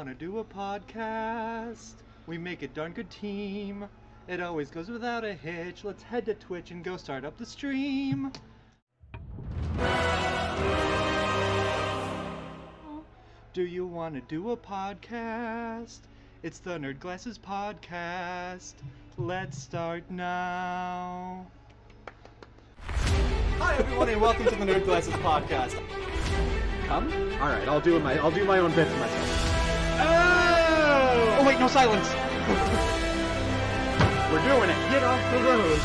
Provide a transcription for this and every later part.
wanna do a podcast? We make a darn good team. It always goes without a hitch. Let's head to Twitch and go start up the stream. Do you wanna do a podcast? It's the Nerd Glasses Podcast. Let's start now. Hi everyone and welcome to the Nerd Glasses Podcast. Come? Alright, I'll do my own bit for myself. Oh wait, no silence. We're doing it. Get off the road.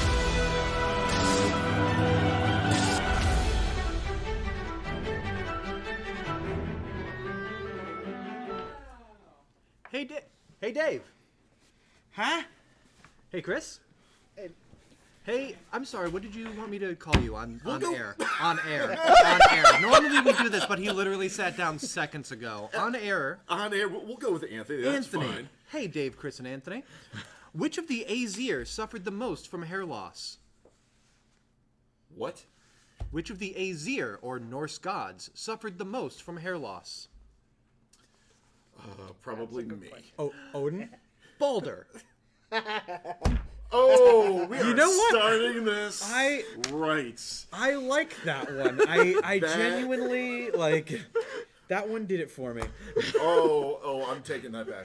Hey Dave. Huh? Hey Chris. Hey, I'm sorry, what did you want me to call you on air? On air. Normally we do this, but he literally sat down seconds ago. On air. We'll go with Anthony. That's fine. Hey Dave, Chris, and Anthony. Which of the Aesir suffered the most from hair loss? What? Which of the Aesir, or Norse gods, suffered the most from hair loss? Probably me. Oh, Odin? Balder. Oh, we are know what? starting this I like that one. I That- genuinely like that one did it for me. Oh, I'm taking that back.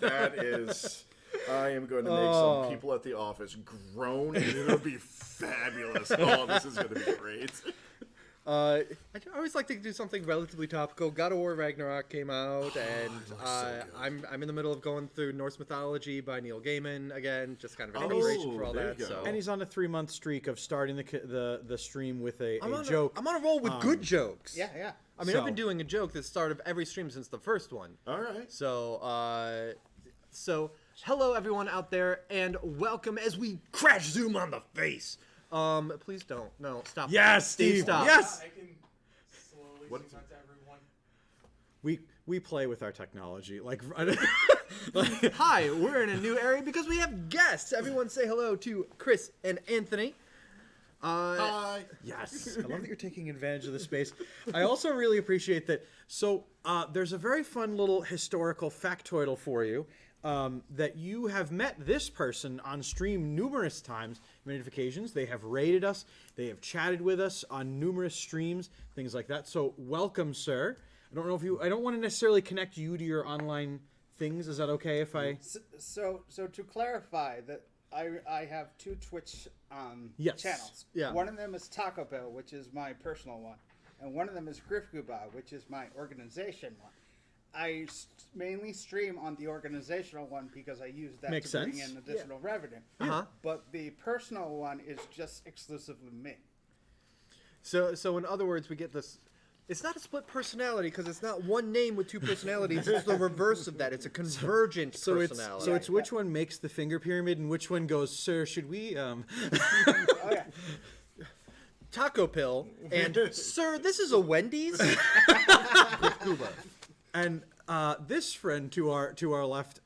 That is... I am going to make some people at the office groan, and it'll be fabulous. Oh, this is going to be great. I always like to do something relatively topical. God of War Ragnarok came out, and so good. I'm in the middle of going through Norse mythology by Neil Gaiman again, just kind of an inspiration for all there that. you go. So. And he's on a 3-month streak of starting the stream with a joke. I'm on a roll with good jokes. Yeah. I mean, I've been doing a joke at the start of every stream since the first one. All right. So hello everyone out there, and welcome as we crash zoom on the face. Please don't. No, stop. Yes, Steve. Stop. Yes. I can slowly What? zoom out to everyone. We play with our technology. Like Hi, we're in a new area because we have guests. Everyone say hello to Chris and Anthony. Hi. Yes. I love that you're taking advantage of the space. I also really appreciate that. So there's a very fun little historical factoidal for you, that you have met this person on stream numerous times, many occasions. They have rated us. They have chatted with us on numerous streams, things like that. So welcome, sir. I don't know if you... I don't want to necessarily connect you to your online things. Is that okay if I... So to clarify that I have two Twitch Yes. channels. Yeah. One of them is Taco Bell, which is my personal one, and one of them is Grifguba, which is my organization one. I mainly stream on the organizational one because I use that Makes to bring sense. in additional revenue. Uh-huh. But the personal one is just exclusively me. So in other words, we get this. It's not a split personality because it's not one name with two personalities. It's the reverse of that. It's a convergent personality. It's which one makes the finger pyramid and which one goes, sir, should we... Oh yeah. Taco Pill and sir, this is a Wendy's. And this friend to our left,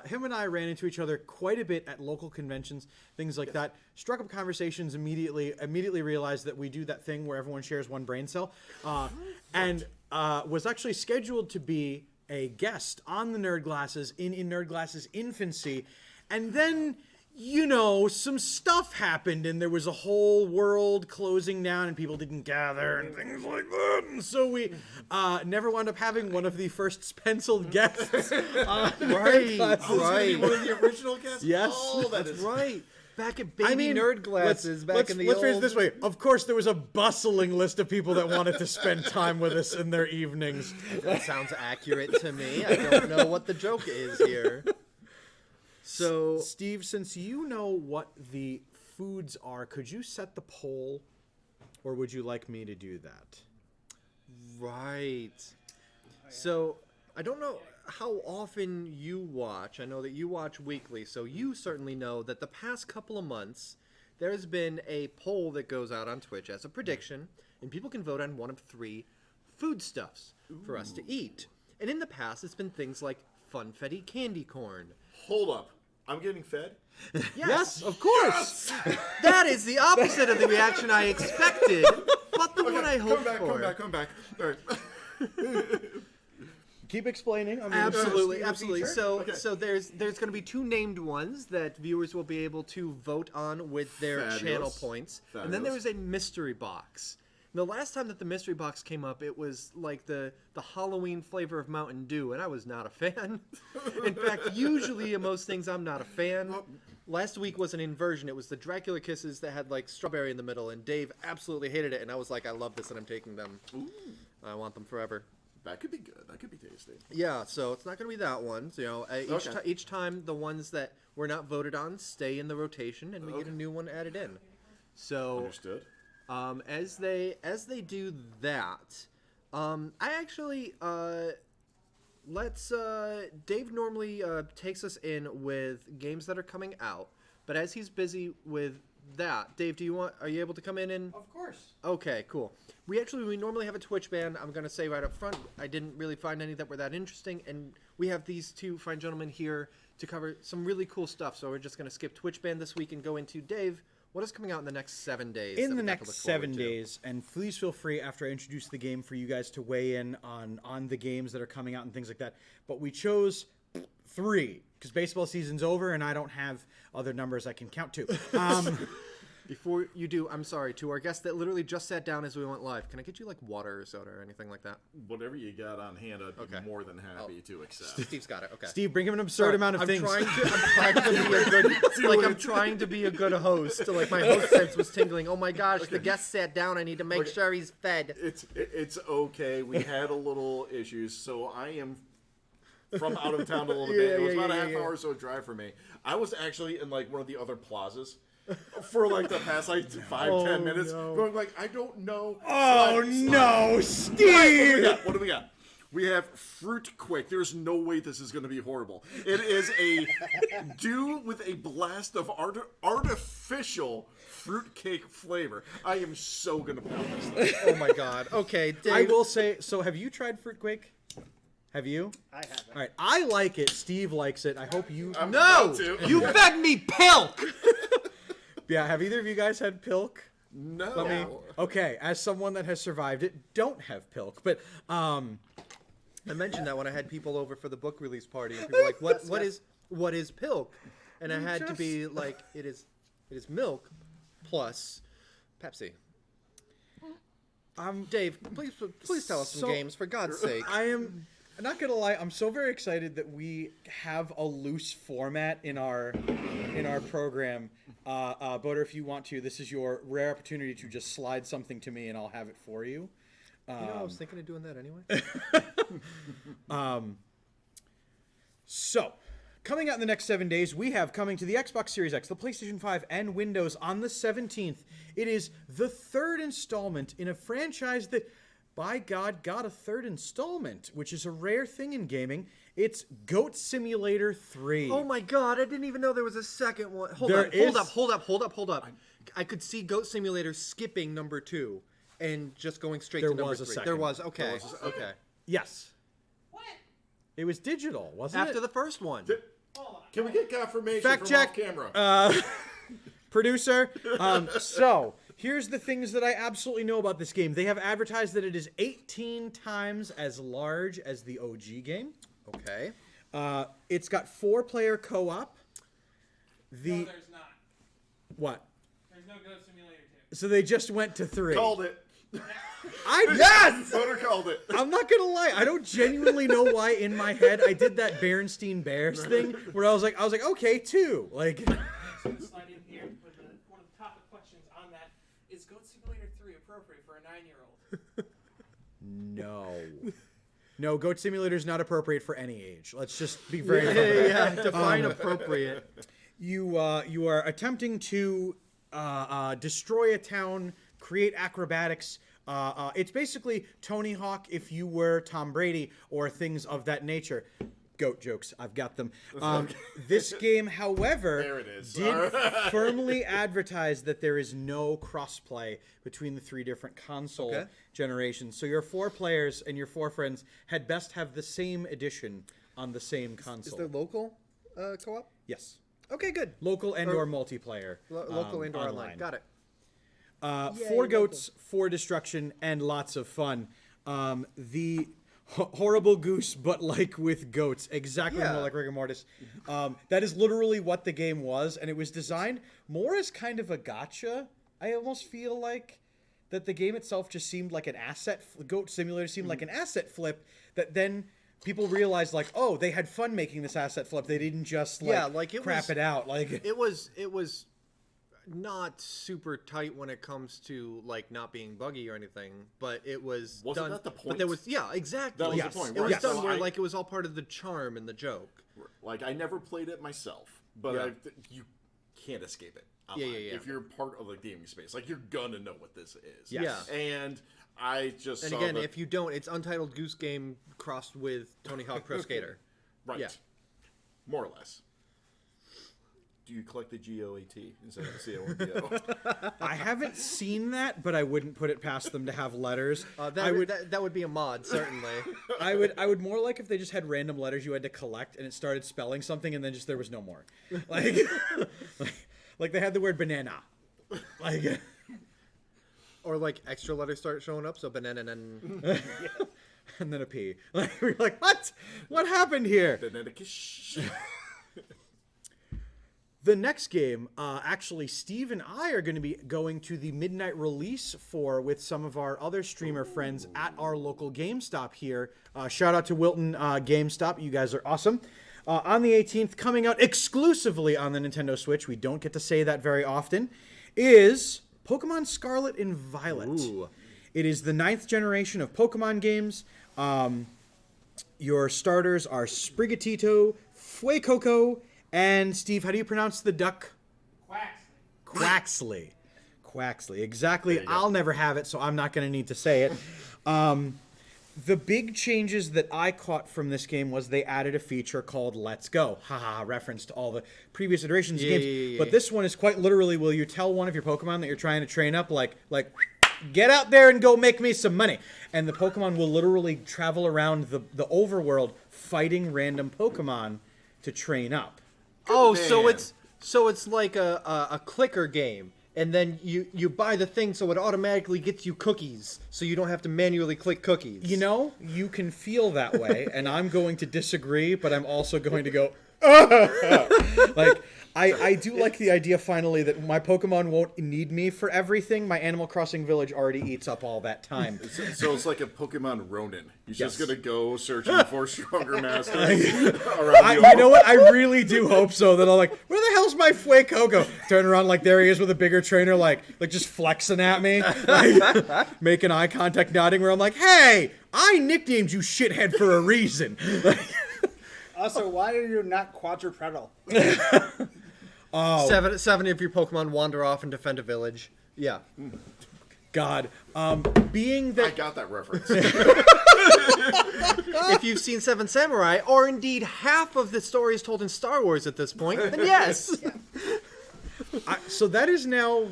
him and I ran into each other quite a bit at local conventions, things like that. Struck up conversations immediately realized that we do that thing where everyone shares one brain cell, and was actually scheduled to be a guest on the Nerd Glasses in Nerd Glasses infancy, and then... some stuff happened and there was a whole world closing down and people didn't gather and things like that. And so we never wound up having one of the first penciled guests. Right. One of the original guests? Yes. Oh, That's right. Back at Baby Nerd Glasses, let's in the phrase old... it this way. Of course, there was a bustling list of people that wanted to spend time with us in their evenings. That sounds accurate to me. I don't know what the joke is here. So, Steve, since you know what the foods are, could you set the poll, or would you like me to do that? right. So, I don't know how often you watch. I know that you watch weekly, so you certainly know that the past couple of months, there's been a poll that goes out on Twitch as a prediction, and people can vote on one of 3 foodstuffs for us to eat. And in the past, it's been things like funfetti candy corn. Hold up. I'm getting fed? Yes, of course. That is the opposite of the reaction I expected, but the one I hoped for. Come back. All right. Keep explaining. I mean, Absolutely, Steve, absolutely. feature. So there's going to be 2 named ones that viewers will be able to vote on with their Fabulous. channel points, and then there was a mystery box. The last time that the mystery box came up, it was like the Halloween flavor of Mountain Dew, and I was not a fan. In fact, usually in most things, I'm not a fan. Last week was an inversion. It was the Dracula Kisses that had like strawberry in the middle, and Dave absolutely hated it, and I was like, I love this, and I'm taking them. Ooh, I want them forever. that could be good. That could be tasty. Yeah, so it's not going to be that one. So, you know, each time the ones that were not voted on stay in the rotation, and we get a new one added in. So Understood. As they do that, I actually Dave normally takes us in with games that are coming out, but as he's busy with that, Dave, are you able to come in and? Of course. Okay, cool. We normally have a Twitch ban. I'm gonna say right up front, I didn't really find any that were that interesting, and we have these 2 fine gentlemen here to cover some really cool stuff. So we're just gonna skip Twitch ban this week and go into Dave. What is coming out in the next 7 days? In the next 7 days, and please feel free after I introduce the game for you guys to weigh in on the games that are coming out and things like that. But we chose 3 because baseball season's over and I don't have other numbers I can count to. Before you do, I'm sorry, to our guest that literally just sat down as we went live, can I get you like water or soda or anything like that? Whatever you got on hand, I'd be more than happy to accept. Steve's got it. Okay. Steve, bring him an absurd amount of things. I'm trying to be a good, I'm trying to be a good host. Like my host sense was tingling. Oh my gosh, the guest sat down. I need to make sure he's fed. It's okay. We had a little issues, so I am from out of town a little bit. It was about a half hour or so drive for me. I was actually in like one of the other plazas for like the past like 5-10 minutes. Going like, I don't know. Oh no, Steve! What do we got? We have Fruit Quick. There's no way this is going to be horrible. It is a dew with a blast of artificial fruitcake flavor. I am so going to pound this thing. Oh my god. Okay, Dave. I will say, so have you tried Fruit Quake? Have you? I haven't. All right, I like it. Steve likes it. I hope you. I'm No! about to. You fed me pilk! Yeah, have either of you guys had Pilk? No. Okay, as someone that has survived it, don't have Pilk, but I mentioned that when I had people over for the book release party, and people were like, what is pilk? And I had to be like, it is milk plus Pepsi. Dave, please tell us some games, for God's sake. I am not gonna lie, I'm so very excited that we have a loose format in our program. Boater, if you want to, this is your rare opportunity to just slide something to me and I'll have it for you. I was thinking of doing that anyway. So, coming out in the next 7 days, we have coming to the Xbox Series X, the PlayStation 5, and Windows on the 17th. It is the 3rd installment in a franchise that, by God, got a 3rd installment, which is a rare thing in gaming. It's Goat Simulator 3. Oh my god, I didn't even know there was a second one. Hold up. I could see Goat Simulator skipping number 2 and just going straight to number 3. Second. There was, okay. Okay. Yes. What? It was digital, wasn't it? After the first one. Can we get confirmation Fact from check. off camera? Producer. So, here's the things that I absolutely know about this game. They have advertised that it is 18 times as large as the OG game. Okay. It's got 4-player co-op. No, there's not. What? There's no Goat Simulator 2. So they just went to 3. Called it. Yes! Voter called it. I'm not gonna lie. I don't genuinely know why in my head I did that Berenstein Bears thing where I was like, okay, 2. Like. So slide in here with one of the topic questions on that. Is Goat Simulator 3 appropriate for a 9-year-old? No. No, Goat Simulator is not appropriate for any age. Let's just be very Define appropriate. You are attempting to destroy a town, create acrobatics. It's basically Tony Hawk if you were Tom Brady or things of that nature. Goat jokes, I've got them. This game, however, There it is. did firmly advertise that there is no crossplay between the 3 different console generations. So your 4 players and your 4 friends had best have the same edition on the same console. Is there local co-op? Yes. Okay, good. Local and/or multiplayer. Local and online. Got it. 4 goats, 4 destruction, and lots of fun. The horrible goose, but like with goats, exactly Yeah. more like rigor mortis. That is literally what the game was, and it was designed more as kind of a gotcha. I almost feel like that the game itself just seemed like an Goat Simulator seemed like an asset flip that then people realized like, oh, they had fun making this asset flip. They didn't just crap it out. Like It was not super tight when it comes to like not being buggy or anything, but it was Wasn't done. that the point? But there was exactly. That was Yes. the point. It was right. done So where like it was all part of the charm and the joke. Like I never played it myself, but Yeah. you can't escape it. Yeah. If you're part of the gaming space, like you're gonna know what this is. Yes. Yeah. And I just And saw again, the- if you don't, it's Untitled Goose Game crossed with Tony Hawk Pro Skater. right, yeah. more or less. Do you collect the GOAT instead of the COMBO? I haven't seen that, but I wouldn't put it past them to have letters. That would be a mod, certainly. I would more like if they just had random letters you had to collect and it started spelling something and then just there was no more. Like like they had the word banana. Like Or like extra letters start showing up, so banana and and then a P. Like we're like, what? What happened here? Benedikish. The next game, actually, Steve and I are going to be going to the midnight release for with some of our other streamer friends at our local GameStop here. Shout out to Wilton GameStop. You guys are awesome. On the 18th, coming out exclusively on the Nintendo Switch, we don't get to say that very often, is Pokemon Scarlet and Violet. Ooh. It is the 9th generation of Pokemon games. Your starters are Sprigatito, Fuecoco, and Steve, how do you pronounce the duck? Quaxley. Quaxley. Exactly. There you go. I'll never have it, so I'm not going to need to say it. The big changes that I caught from this game was they added a feature called Let's Go. Haha, reference to all the previous iterations of games. Yeah. But this one is quite literally, will you tell one of your Pokemon that you're trying to train up, like, get out there and go make me some money. And the Pokemon will literally travel around the overworld fighting random Pokemon to train up. Oh, man. so it's like a clicker game, and then you buy the thing so it automatically gets you cookies, so you don't have to manually click cookies. You know, you can feel that way, and I'm going to disagree, but I'm also going to go, like, I do like the idea finally that my Pokemon won't need me for everything. My Animal Crossing village already eats up all that time. So it's like a Pokemon Ronin. He's just Yes. gonna go searching for stronger masters around You know what? I really do hope so. That I'll like, where the hell's my Fuecoco? Turn around, like there he is with a bigger trainer, like just flexing at me, like, making eye contact, nodding. Where I'm like, hey, I nicknamed you shithead for a reason. Like, Also, why are you not quadrupedal? Seven of your Pokemon wander off and defend a village. Yeah. God, being I that got that reference. If you've seen Seven Samurai, or indeed half of the stories told in Star Wars at this point, then yes. so that is now.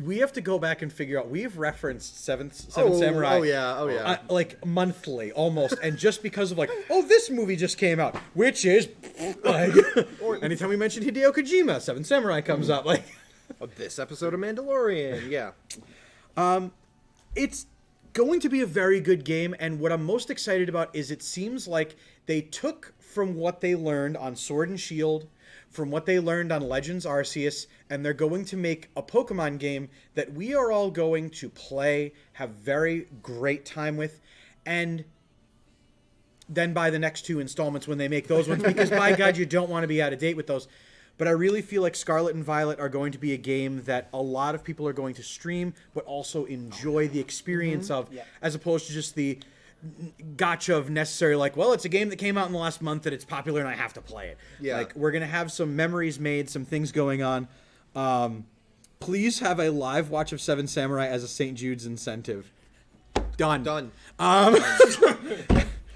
We have to go back and figure out. We've referenced Seven Samurai. Oh yeah. Like monthly, almost, and just because of like, oh, this movie just came out, which is like, anytime we mention Hideo Kojima, Seven Samurai comes up. Like, This episode of Mandalorian, yeah. it's going to be a very good game, and what I'm most excited about is it seems like they took from what they learned on Sword and Shield, from what they learned on Legends Arceus, and they're going to make a Pokemon game that we are all going to play, have very great time with, and then buy the next two installments when they make those ones, because by God, you don't want to be out of date with those. But I really feel like Scarlet and Violet are going to be a game that a lot of people are going to stream, but also enjoy the experience of, as opposed to just the gotcha of necessary, like, well, it's a game that came out in the last month and it's popular and I have to play it. Yeah. Like, we're going to have some memories made, some things going on. Please have a live watch of Seven Samurai as a St. Jude's incentive. Done. Done.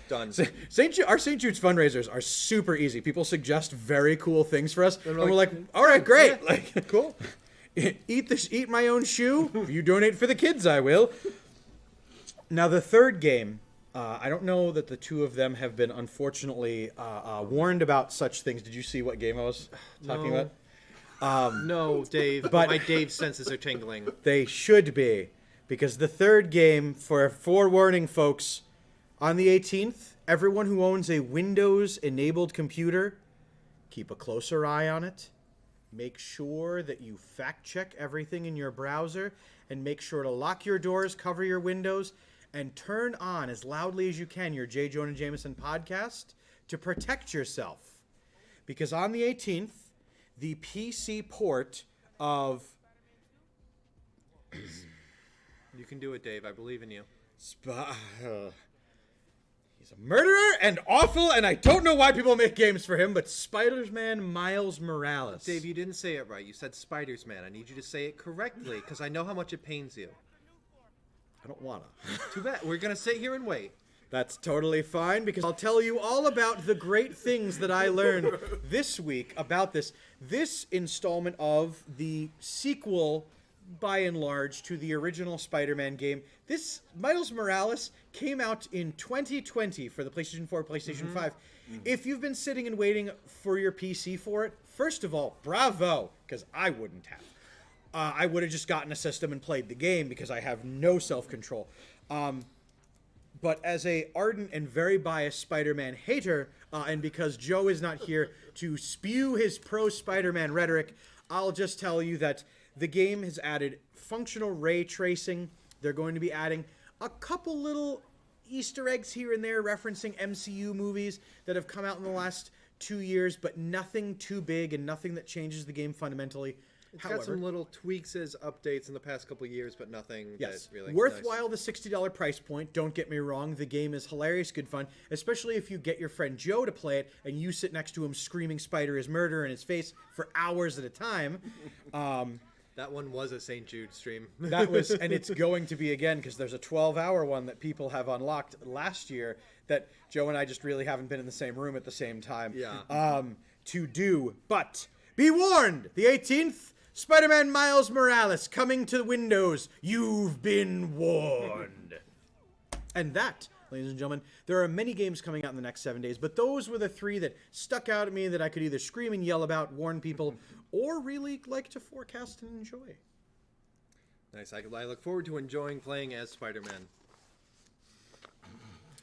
Done. Our St. Jude's fundraisers are super easy. People suggest very cool things for us, and we're like, like, all right, great. yeah, Like, cool. Eat my own shoe. If you donate for the kids, I will. Now, the third game, I don't know that the two of them have been, unfortunately, warned about such things. Did you see what game I was talking No. about? No, Dave. But- my Dave senses are tingling. They should be, because the third game, for forewarning, folks, On the 18th, everyone who owns a Windows-enabled computer, keep a closer eye on it. Make sure that you fact-check everything in your browser, and make sure to lock your doors, cover your windows, and turn on as loudly as you can your J. Jonah Jameson podcast to protect yourself. Because on the 18th, the PC port of... You can do it, Dave. I believe in you. He's a murderer and awful, and I don't know why people make games for him, but Spider-Man Miles Morales. Dave, you didn't say it right. You said Spiders-Man. I need you to say it correctly, because I know how much it pains you. I don't wanna. Too bad. We're going to sit here and wait. That's totally fine, because I'll tell you all about the great things that I learned this week about this installment of the sequel, by and large, to the original Spider-Man game. This Miles Morales came out in 2020 for the PlayStation 4, PlayStation 5. If you've been sitting and waiting for your PC for it, first of all, bravo, because I wouldn't have. I would have just gotten a system and played the game because I have no self-control. But as a ardent and very biased Spider-Man hater, and because Joe is not here to spew his pro-Spider-Man rhetoric, I'll just tell you that the game has added functional ray tracing. They're going to be adding a couple little Easter eggs here and there referencing MCU movies that have come out in the last 2 years, but nothing too big and nothing that changes the game fundamentally. It's got some little tweaks as updates in the past couple of years, but nothing that really... Worthwhile, the $60 price point. Don't get me wrong. The game is hilarious, good fun, especially if you get your friend Joe to play it and you sit next to him screaming Spider is murder in his face for hours at a time. That one was a St. Jude stream. That was, and it's going to be again, because there's a 12-hour one that people have unlocked last year that Joe and I just really haven't been in the same room at the same time to do. But be warned, the 18th, Spider-Man Miles Morales coming to Windows. You've been warned. And that, ladies and gentlemen, there are many games coming out in the next 7 days, but those were the three that stuck out at me that I could either scream and yell about, warn people, or really like to forecast and enjoy. Nice. I look forward to enjoying playing as Spider-Man.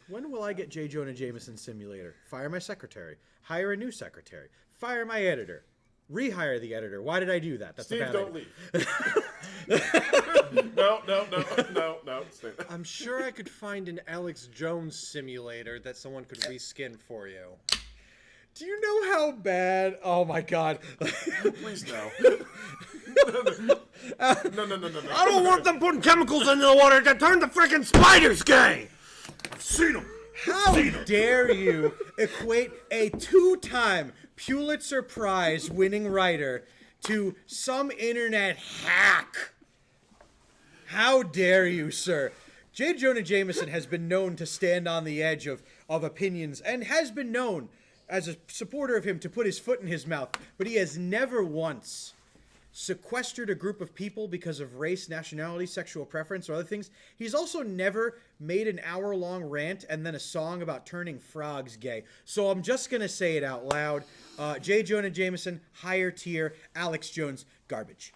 When will I get J. Jonah Jameson Simulator? Fire my secretary. Hire a new secretary. Fire my editor. Rehire the editor. Why did I do that? That's Steve, a bad don't idea. leave. No. Stay there. I'm sure I could find an Alex Jones simulator that someone could reskin for you. Do you know how bad? Oh my god. Please no. No. I don't want them putting chemicals into the water that turn the freaking spiders gay! I've seen them. How dare you equate a two-time Pulitzer Prize winning writer to some internet hack? How dare you, sir? J. Jonah Jameson has been known to stand on the edge of opinions and has been known as a supporter of him to put his foot in his mouth, but he has never once sequestered a group of people because of race, nationality, sexual preference, or other things. He's also never made an hour-long rant and then a song about turning frogs gay. So I'm just going to say it out loud. J. Jonah Jameson, higher tier. Alex Jones, garbage.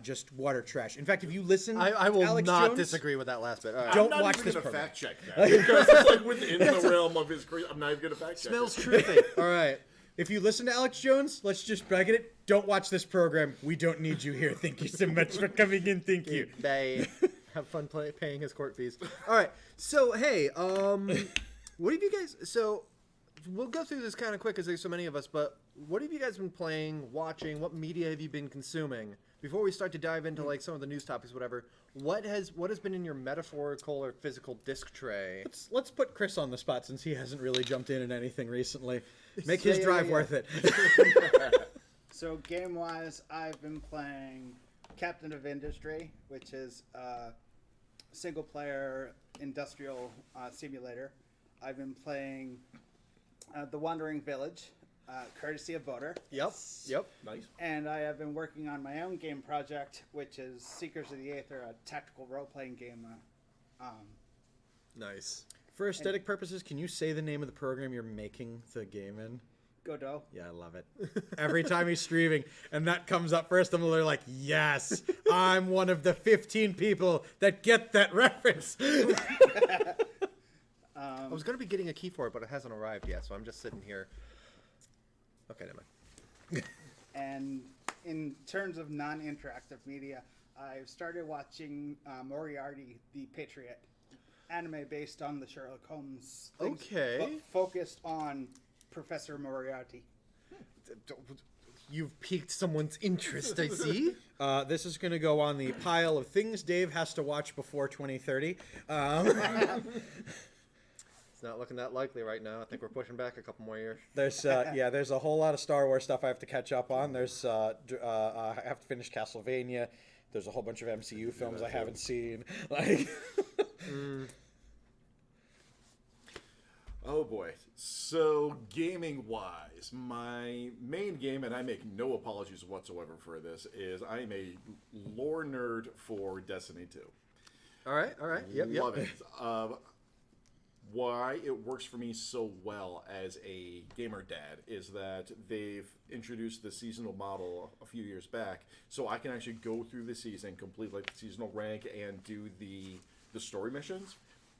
Just water trash. In fact, if you listen I will to Alex not Jones, disagree with that last bit. All right. Don't I'm not watch even this gonna program. fact check that because it's like within the realm of his career. I'm not even gonna fact check. Smells it. truthy. All right. If you listen to Alex Jones, let's just bracket it. Don't watch this program. We don't need you here. Thank you so much for coming in. Thank you. Bye. Have fun paying his court fees. All right. So, hey, what have you guys... So, we'll go through this kind of quick because there's so many of us, but what have you guys been playing, watching? What media have you been consuming? Before we start to dive into, like, some of the news topics, whatever, what has been in your metaphorical or physical disc tray? Let's put Chris on the spot since he hasn't really jumped in anything recently. Make his drive worth it. So game-wise, I've been playing Captain of Industry, which is a single-player industrial simulator. I've been playing The Wandering Village, courtesy of Voter. Yep. Nice. And I have been working on my own game project, which is Seekers of the Aether, a tactical role-playing game. Nice. For aesthetic purposes, can you say the name of the program you're making the game in? Godot. Yeah, I love it. Every time he's streaming and that comes up first, I'm literally like, yes, I'm one of the 15 people that get that reference. I was going to be getting a key for it, but it hasn't arrived yet, so I'm just sitting here. Okay, never mind. And in terms of non-interactive media, I've started watching Moriarty, the Patriot, anime based on the Sherlock Holmes things, Okay. but focused on Professor Moriarty. You've piqued someone's interest, I see. This is going to go on the pile of things Dave has to watch before 2030. It's not looking that likely right now. I think we're pushing back a couple more years. There's there's a whole lot of Star Wars stuff I have to catch up on. There's I have to finish Castlevania. There's a whole bunch of MCU films I haven't seen. Like, Oh boy. So gaming wise, my main game, and I make no apologies whatsoever for this, is I'm a lore nerd for Destiny 2. All right. Yep. Love it. Why it works for me so well as a gamer dad is that they've introduced the seasonal model a few years back, so I can actually go through the season, complete like the seasonal rank, and do the story missions.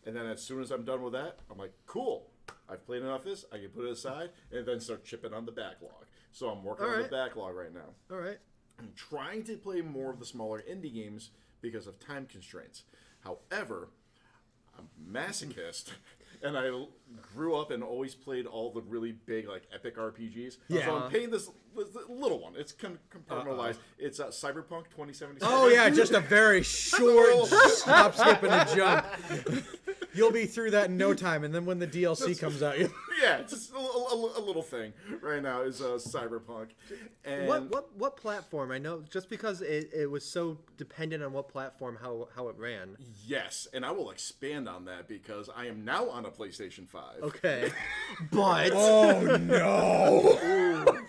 And then as soon as I'm done with that, I'm like, cool. I've played enough of this. I can put it aside and then start chipping on the backlog. So I'm working on the backlog right now. All right. I'm trying to play more of the smaller indie games because of time constraints. However, I'm a masochist, and I grew up and always played all the really big, like, epic RPGs. Yeah. So I'm paying this little one. It's compartmentalized. It's Cyberpunk 2077. oh yeah, just a very short stop, skip, and a jump. You'll be through that in no time, and then when the DLC comes out, Yeah, just a little thing right now is Cyberpunk. And What platform? I know just because it was so dependent on what platform how it ran. yes, and I will expand on that because I am now on a PlayStation 5. Okay. But oh no.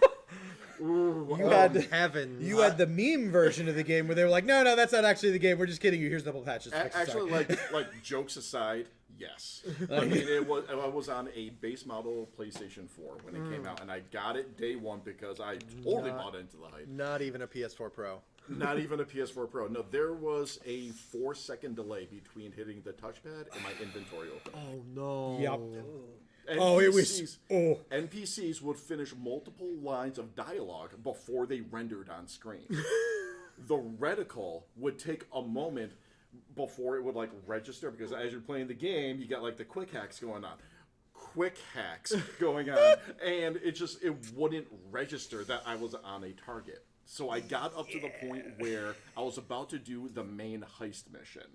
you had heavens. You had the meme version of the game where they were like, no, that's not actually the game. We're just kidding you. Here's double patches. Actually, like jokes aside, yes. I mean, I was on a base model PlayStation 4 when it came out, and I got it day one because I totally bought into the hype. Not even a PS4 Pro. Not even a PS4 Pro. No, there was a 4-second delay between hitting the touchpad and my inventory open. Oh no. Yep. NPCs, Oh, it was. Oh. NPCs would finish multiple lines of dialogue before they rendered on screen. The reticle would take a moment before it would like register because as you're playing the game, you got like the quick hacks going on. And it wouldn't register that I was on a target. So I got up to the point where I was about to do the main heist mission,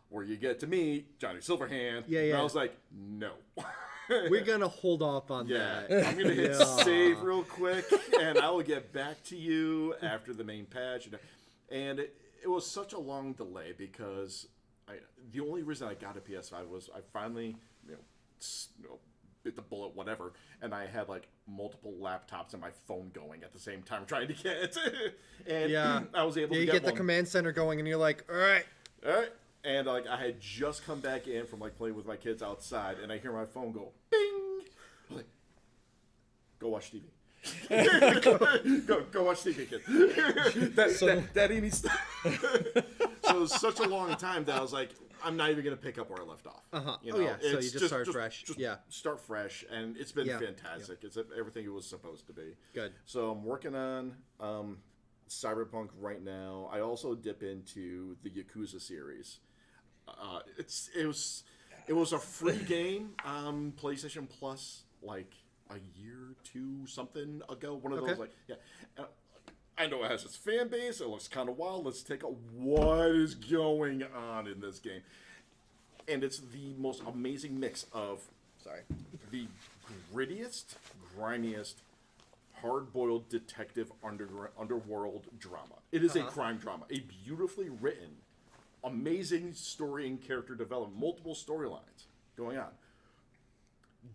where you get to meet Johnny Silverhand. Yeah. And I was like, no. We're gonna hold off on Yeah, that. I'm gonna hit save real quick, and I will get back to you after the main patch. And it was such a long delay because the only reason I got a PS5 was I finally, bit the bullet, whatever, and I had like multiple laptops and my phone going at the same time trying to get it. And I was able to you get the one. command center going, and you're like, all right. And like I had just come back in from like playing with my kids outside, and I hear my phone go bing. I'm like, go watch TV. go watch TV, kid. Daddy needs to. So it was such a long time that I was like, I'm not even gonna pick up where I left off. So It's you just start fresh. Start fresh, and it's been fantastic. Yeah. It's everything it was supposed to be. Good. So I'm working on Cyberpunk right now. I also dip into the Yakuza series. It was a free game on PlayStation Plus like a year or two something ago. One of those I know it has its fan base. It looks kind of wild. Let's take a what is going on in this game, and it's the most amazing mix of the grittiest, grimiest, hard-boiled detective underworld drama. It is a crime drama, a beautifully written, amazing story and character development, multiple storylines going on,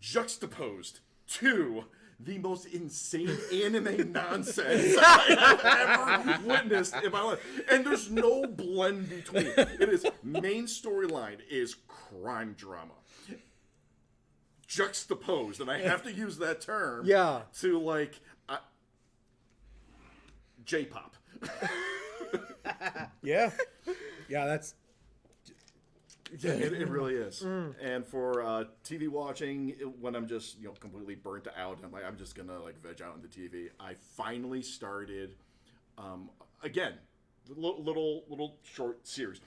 juxtaposed to the most insane anime nonsense I have ever witnessed in my life. And there's no blend between. It is main storyline is crime drama. Juxtaposed, and I have to use that term to like J-pop. Yeah, that's Yeah, it really is. And for TV watching, when I'm just completely burnt out, I'm just gonna veg out on the TV. I finally started, again, little short series,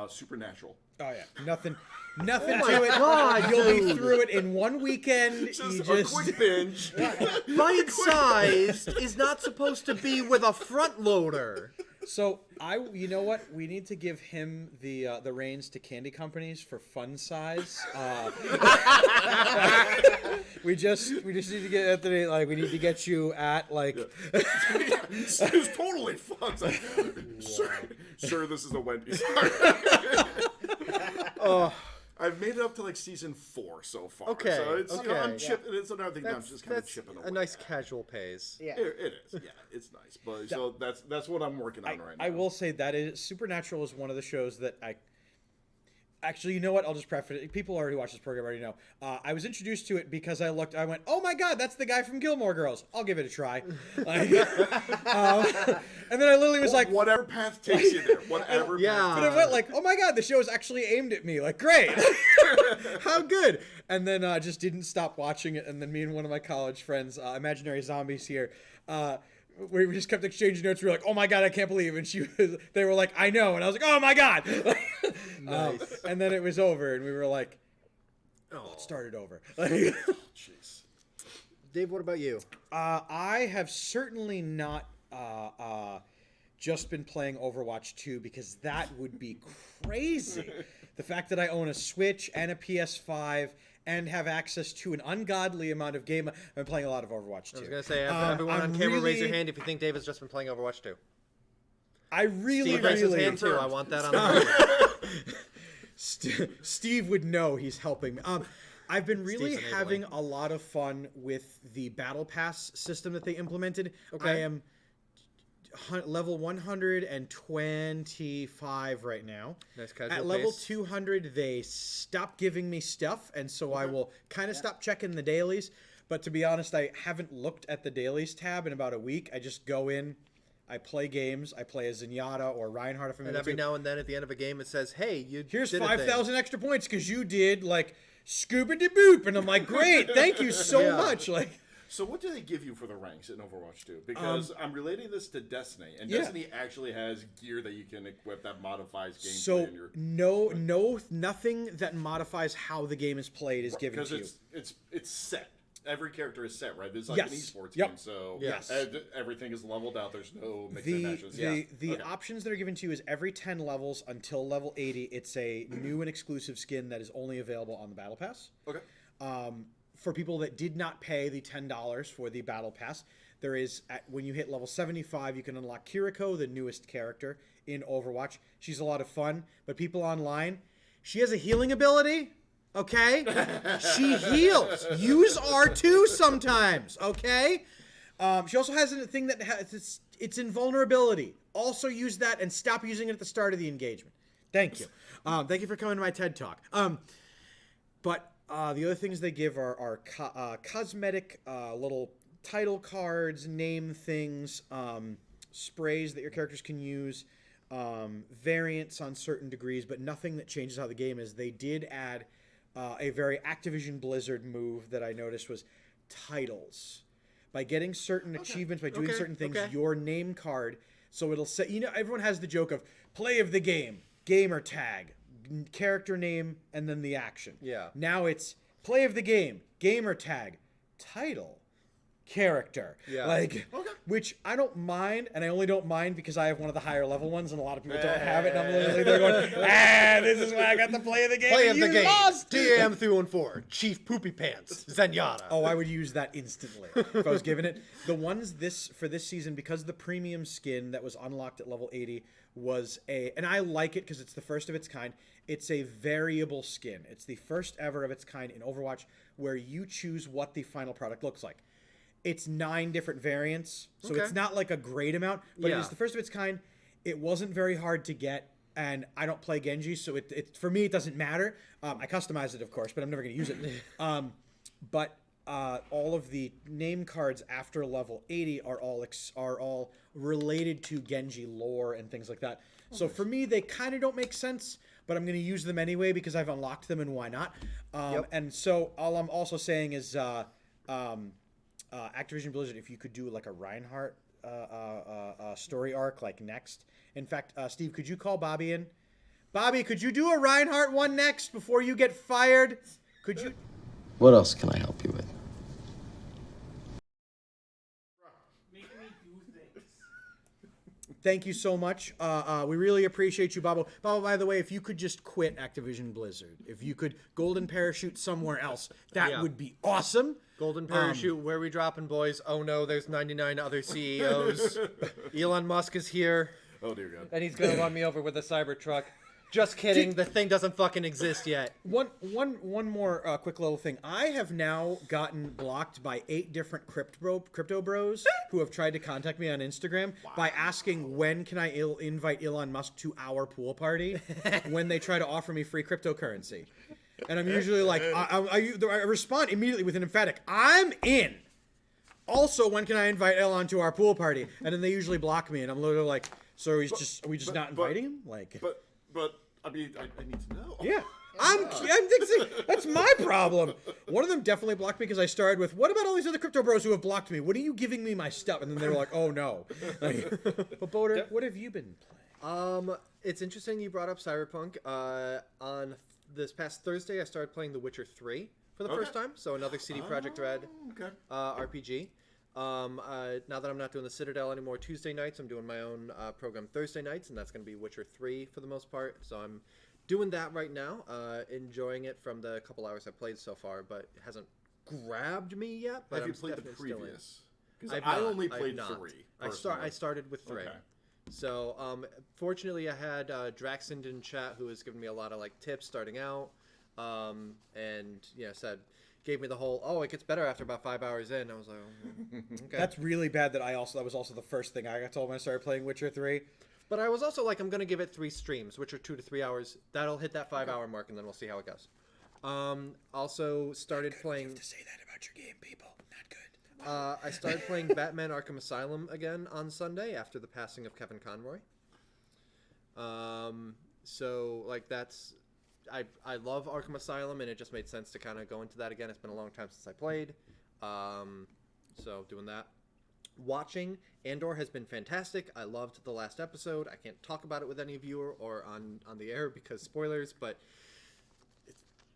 Supernatural. Oh yeah, nothing to it. God, you'll be through it in one weekend. Just a quick binge. Bite-sized is not supposed to be with a front loader. So you know what? We need to give him the reins to candy companies for fun size. We just need to get at the we need to get you at It's totally fun. It's like, sir, this is a Wendy's. I've made it up to season 4 so far. Okay, So it's okay. I'm chipping. It's another thing that I'm just kind of chipping away. A nice at. casual pace. Yeah. It is. Yeah, it's nice. But so that's what I'm working on right now. I will say that Supernatural is one of the shows that I. Actually, you know what? I'll just preface it. People already watch this program, already know. I was introduced to it because I went, oh my God, that's the guy from Gilmore Girls. I'll give it a try. And then I literally was like, whatever path takes you there. Whatever. Yeah. but I went oh my God, the show is actually aimed at me. Great. How good. And then just didn't stop watching it. And then me and one of my college friends, Imaginary Zombies here, we just kept exchanging notes. We were like, oh my God, I can't believe. And they were like, I know. And I was like, oh my God. Nice. And then it was over. And we were like, let's start it over. Jeez. Dave, what about you? I have certainly not just been playing Overwatch 2 because that would be crazy. The fact that I own a Switch and a PS5 and have access to an ungodly amount of game. I've been playing a lot of Overwatch 2. I was going to say, everyone on camera, raise your hand if you think Dave has just been playing Overwatch 2. I really, Steve raised his really... hand too. I want that on the record. Steve would know he's helping me. I've been really Steve's having enabling. a lot of fun with the Battle Pass system that they implemented. Okay. I am level 125 right now. Nice casual At level pace. 200, they stopped giving me stuff, and so I will kind of stop checking the dailies. But to be honest, I haven't looked at the dailies tab in about a week. I just go in, I play games. I play as Zenyatta or Reinhardt if I'm And able every to. now and then at the end of a game, it says, hey, you Here's did a thing." 5,000 extra points because you did scuba-de-boop. And I'm like, great, thank you so Yeah. much. So what do they give you for the ranks in Overwatch 2? Because I'm relating this to Destiny, and yeah. Destiny actually has gear that you can equip that modifies gameplay. So in your... nothing that modifies how the game is played is given to you. Because it's set. Every character is set, right? It's like Yes. an esports Yep. game, so Yes. everything is leveled out. There's no mix and matches. The Okay. options that are given to you is every 10 levels until level 80, it's a new and exclusive skin that is only available on the Battle Pass. Okay. For people that did not pay the $10 for the Battle Pass, there is, when you hit level 75, you can unlock Kiriko, the newest character in Overwatch. She's a lot of fun, but people online, she has a healing ability, okay? She heals. Use R2 sometimes, okay? She also has a thing that it's invulnerability. Also use that and stop using it at the start of the engagement. Thank you. Thank you for coming to my TED Talk. But the other things they give are cosmetic little title cards, name things, sprays that your characters can use, variants on certain degrees, but nothing that changes how the game is. They did add a very Activision Blizzard move that I noticed was titles. By getting certain achievements, by doing certain things, your name card, so it'll say, everyone has the joke of play of the game, gamer tag, character name, and then the action. Yeah. Now it's play of the game, gamer tag, title, character. Yeah. Which I don't mind, and I only don't mind because I have one of the higher level ones, and a lot of people don't have it. And I'm literally there going, this is why I got to play of the game. Play and of the you game. lost. DAM 314. Chief Poopy Pants. Zenyatta. Oh, I would use that instantly if I was given it. The ones for this season, because the premium skin that was unlocked at level 80 was and I like it because it's the first of its kind. It's a variable skin. It's the first ever of its kind in Overwatch where you choose what the final product looks like. It's 9 different variants, so it's not like a great amount, but it is the first of its kind. It wasn't very hard to get, and I don't play Genji, so it for me it doesn't matter. I customized it, of course, but I'm never going to use it. But all of the name cards after level 80 are all related to Genji lore and things like that. So for me, they kind of don't make sense, but I'm going to use them anyway because I've unlocked them, and why not? Yep. And so all I'm also saying is Activision Blizzard, if you could do like a Reinhardt story arc like next. In fact, Steve, could you call Bobby in? Bobby, could you do a Reinhardt one next before you get fired? Could you? What else can I help you with? Making me do things. Thank you so much. We really appreciate you, Babo. Babo, by the way, if you could just quit Activision Blizzard, if you could golden parachute somewhere else, that Yeah. would be awesome. Golden parachute, where we dropping, boys? Oh no, there's 99 other CEOs. Elon Musk is here, Oh dear God. and he's gonna run me over with a Cybertruck. Just kidding. The thing doesn't fucking exist yet. One more quick little thing. I have now gotten blocked by 8 different crypto bros who have tried to contact me on Instagram by asking when can I invite Elon Musk to our pool party when they try to offer me free cryptocurrency. And I'm usually like, I respond immediately with an emphatic, I'm in. Also, when can I invite Elon to our pool party? And then they usually block me, and I'm literally like, so are we just not inviting him? Like, But I mean, I need to know. yeah. I'm thinking that's my problem. One of them definitely blocked me because I started with, what about all these other crypto bros who have blocked me? What are you giving me my stuff? And then they were like, oh no. But Boder, what have you been playing? It's interesting you brought up Cyberpunk. On this past Thursday, I started playing The Witcher 3 for the first time. So another CD Projekt Red RPG. Now that I'm not doing the Citadel anymore Tuesday nights, I'm doing my own program Thursday nights, and that's going to be Witcher 3 for the most part. So I'm doing that right now, enjoying it from the couple hours I've played so far, but it hasn't grabbed me yet. But Have you I'm played the definitely still in. previous? Because I only played 3. I started with 3. Okay. So, fortunately, I had Draxend in chat who was giving me a lot of like tips starting out, and gave me the whole, oh, it gets better after about 5 hours in. I was like, oh, okay. That's really bad that that was also the first thing I got told when I started playing Witcher 3. But I was also like, I'm gonna give it 3 streams, which are 2 to 3 hours. That'll hit that 5-hour mark, and then we'll see how it goes. Also started playing. You have to say that about your game, people. Not good. I started playing Batman: Arkham Asylum again on Sunday after the passing of Kevin Conroy. So like that's, I love Arkham Asylum, and it just made sense to kind of go into that again. It's been a long time since I played, so doing that. Watching Andor has been fantastic. I loved the last episode. I can't talk about it with any of you or on the air because spoilers, but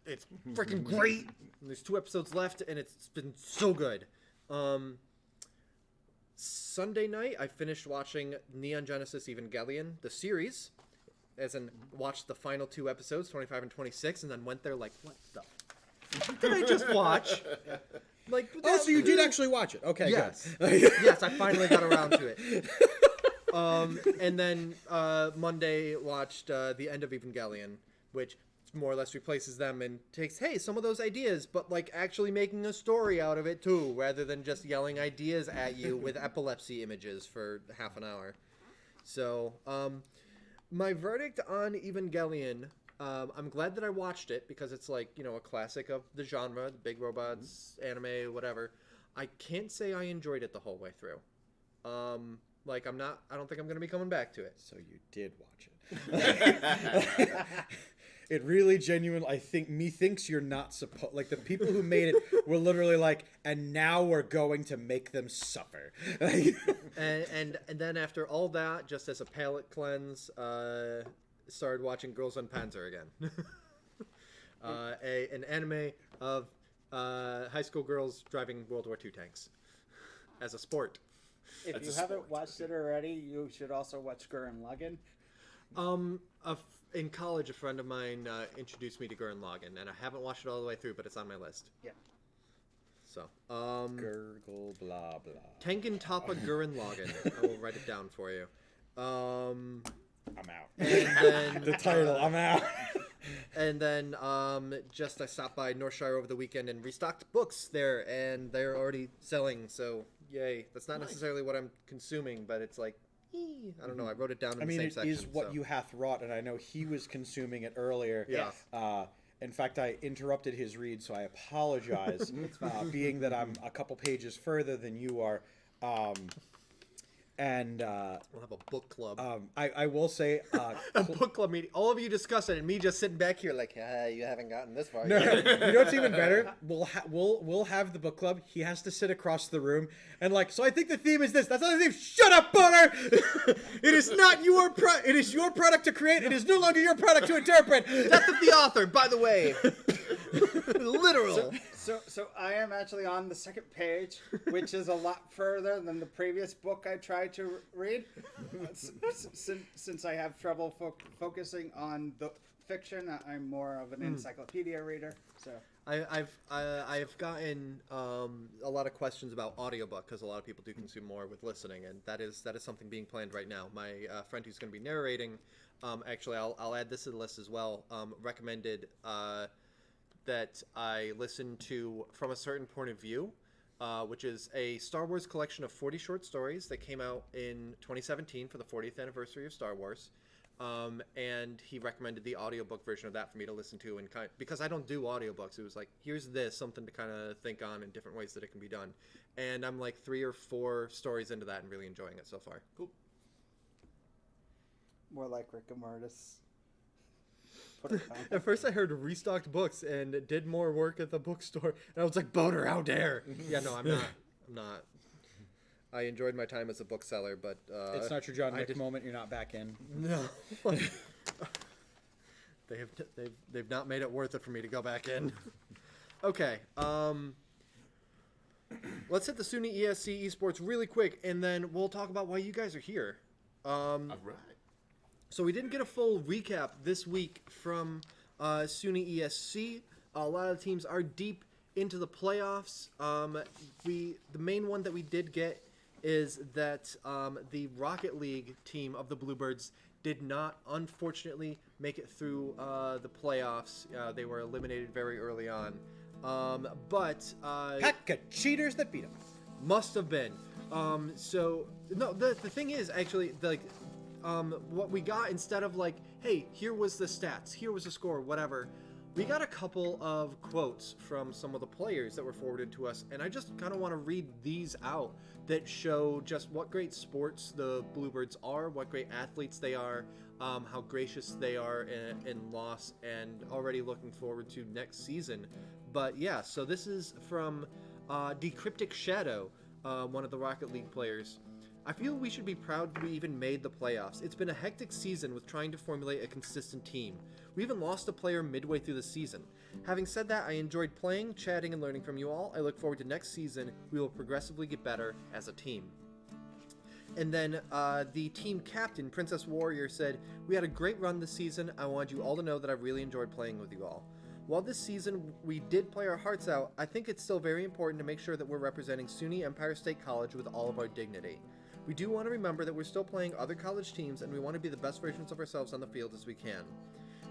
it's freaking great. And there's 2 episodes left, and it's been so good. Sunday night, I finished watching Neon Genesis Evangelion, the series, as in watched the final 2 episodes, 25 and 26, and then went there like, what the did I just watch? Like, Oh, so you did actually watch it. Okay, yes. good. Yes, I finally got around to it. And then Monday watched the end of Evangelion, which more or less replaces them and takes, hey, some of those ideas, but like actually making a story out of it too, rather than just yelling ideas at you with epilepsy images for half an hour. So, my verdict on Evangelion, I'm glad that I watched it because it's like, a classic of the genre, the big robots, anime, whatever. I can't say I enjoyed it the whole way through. I don't think I'm going to be coming back to it. So you did watch it. It really genuinely, I think, methinks you're not supposed, like the people who made it were literally like, and now we're going to make them suffer. and then after all that, just as a palate cleanse, started watching Girls on Panzer again. An anime of high school girls driving World War II tanks as a sport. If you haven't watched it already, you should also watch Gurren Lagann. In college, a friend of mine introduced me to Gurren Lagann, and I haven't watched it all the way through, but it's on my list. Yeah. So, Gurgle blah blah. Tengen Toppa Gurren Lagann. I will write it down for you. I'm out. And then The title, I'm out. And then just I stopped by Northshire over the weekend and restocked books there, and they're already selling. So yay! That's not necessarily what I'm consuming, but it's like, I don't know. I wrote it down in the same it section. is what so. you hath wrought, and I know he was consuming it earlier. Yeah. In fact, I interrupted his read, so I apologize. Being that I'm a couple pages further than you are. And We'll have a book club. I will say, A book club meeting. All of you discuss it, and me just sitting back here like, you haven't gotten this far no, yet. you know what's even better? We'll have the book club. He has to sit across the room and like. So I think the theme is this. That's not the theme. Shut up, boner! It is not your It is your product to create. It is no longer your product to interpret. Death of the author, by the way. Literal. So I am actually on the second page, which is a lot further than the previous book I tried to read. Since I have trouble focusing on the fiction, I'm more of an encyclopedia reader. So I've gotten a lot of questions about audiobook because a lot of people do consume more with listening, and that is something being planned right now. My friend who's going to be narrating, actually I'll add this to the list as well. Recommended that I listen to From a Certain Point of View, which is a Star Wars collection of 40 short stories that came out in 2017 for the 40th anniversary of Star Wars. And he recommended the audiobook version of that for me to listen to, and because I don't do audiobooks, it was like, here's this, something to kind of think on in different ways that it can be done. And I'm like 3 or 4 stories into that and really enjoying it so far. Cool. more like Rick and Mortis. At first I heard restocked books and did more work at the bookstore, and I was like, boner, how dare. Yeah, no, I'm not. I enjoyed my time as a bookseller, but it's not your John Wick moment. You're not back in. No. They've not made it worth it for me to go back in. Okay. Let's hit the SUNY ESC esports really quick, and then we'll talk about why you guys are here. All right. So we didn't get a full recap this week from SUNY ESC. A lot of teams are deep into the playoffs. The main one that we did get is that the Rocket League team of the Bluebirds did not, unfortunately, make it through the playoffs. They were eliminated very early on. But Pack of cheaters that beat them. must have been. So no, the thing is actually like what we got, instead of like, hey, here was the stats, here was the score, whatever, we got a couple of quotes from some of the players that were forwarded to us, and I just kind of want to read these out that show just what great sports the Bluebirds are, what great athletes they are, how gracious they are in loss, and already looking forward to next season. But yeah, so this is from Decryptic Shadow, one of the Rocket League players. I feel we should be proud we even made the playoffs. It's been a hectic season with trying to formulate a consistent team. We even lost a player midway through the season. Having said that, I enjoyed playing, chatting, and learning from you all. I look forward to next season. We will progressively get better as a team. And then the team captain, Princess Warrior, said, we had a great run this season. I want you all to know that I really enjoyed playing with you all. While this season we did play our hearts out, I think it's still very important to make sure that we're representing SUNY Empire State College with all of our dignity. We do want to remember that we're still playing other college teams, and we want to be the best versions of ourselves on the field as we can.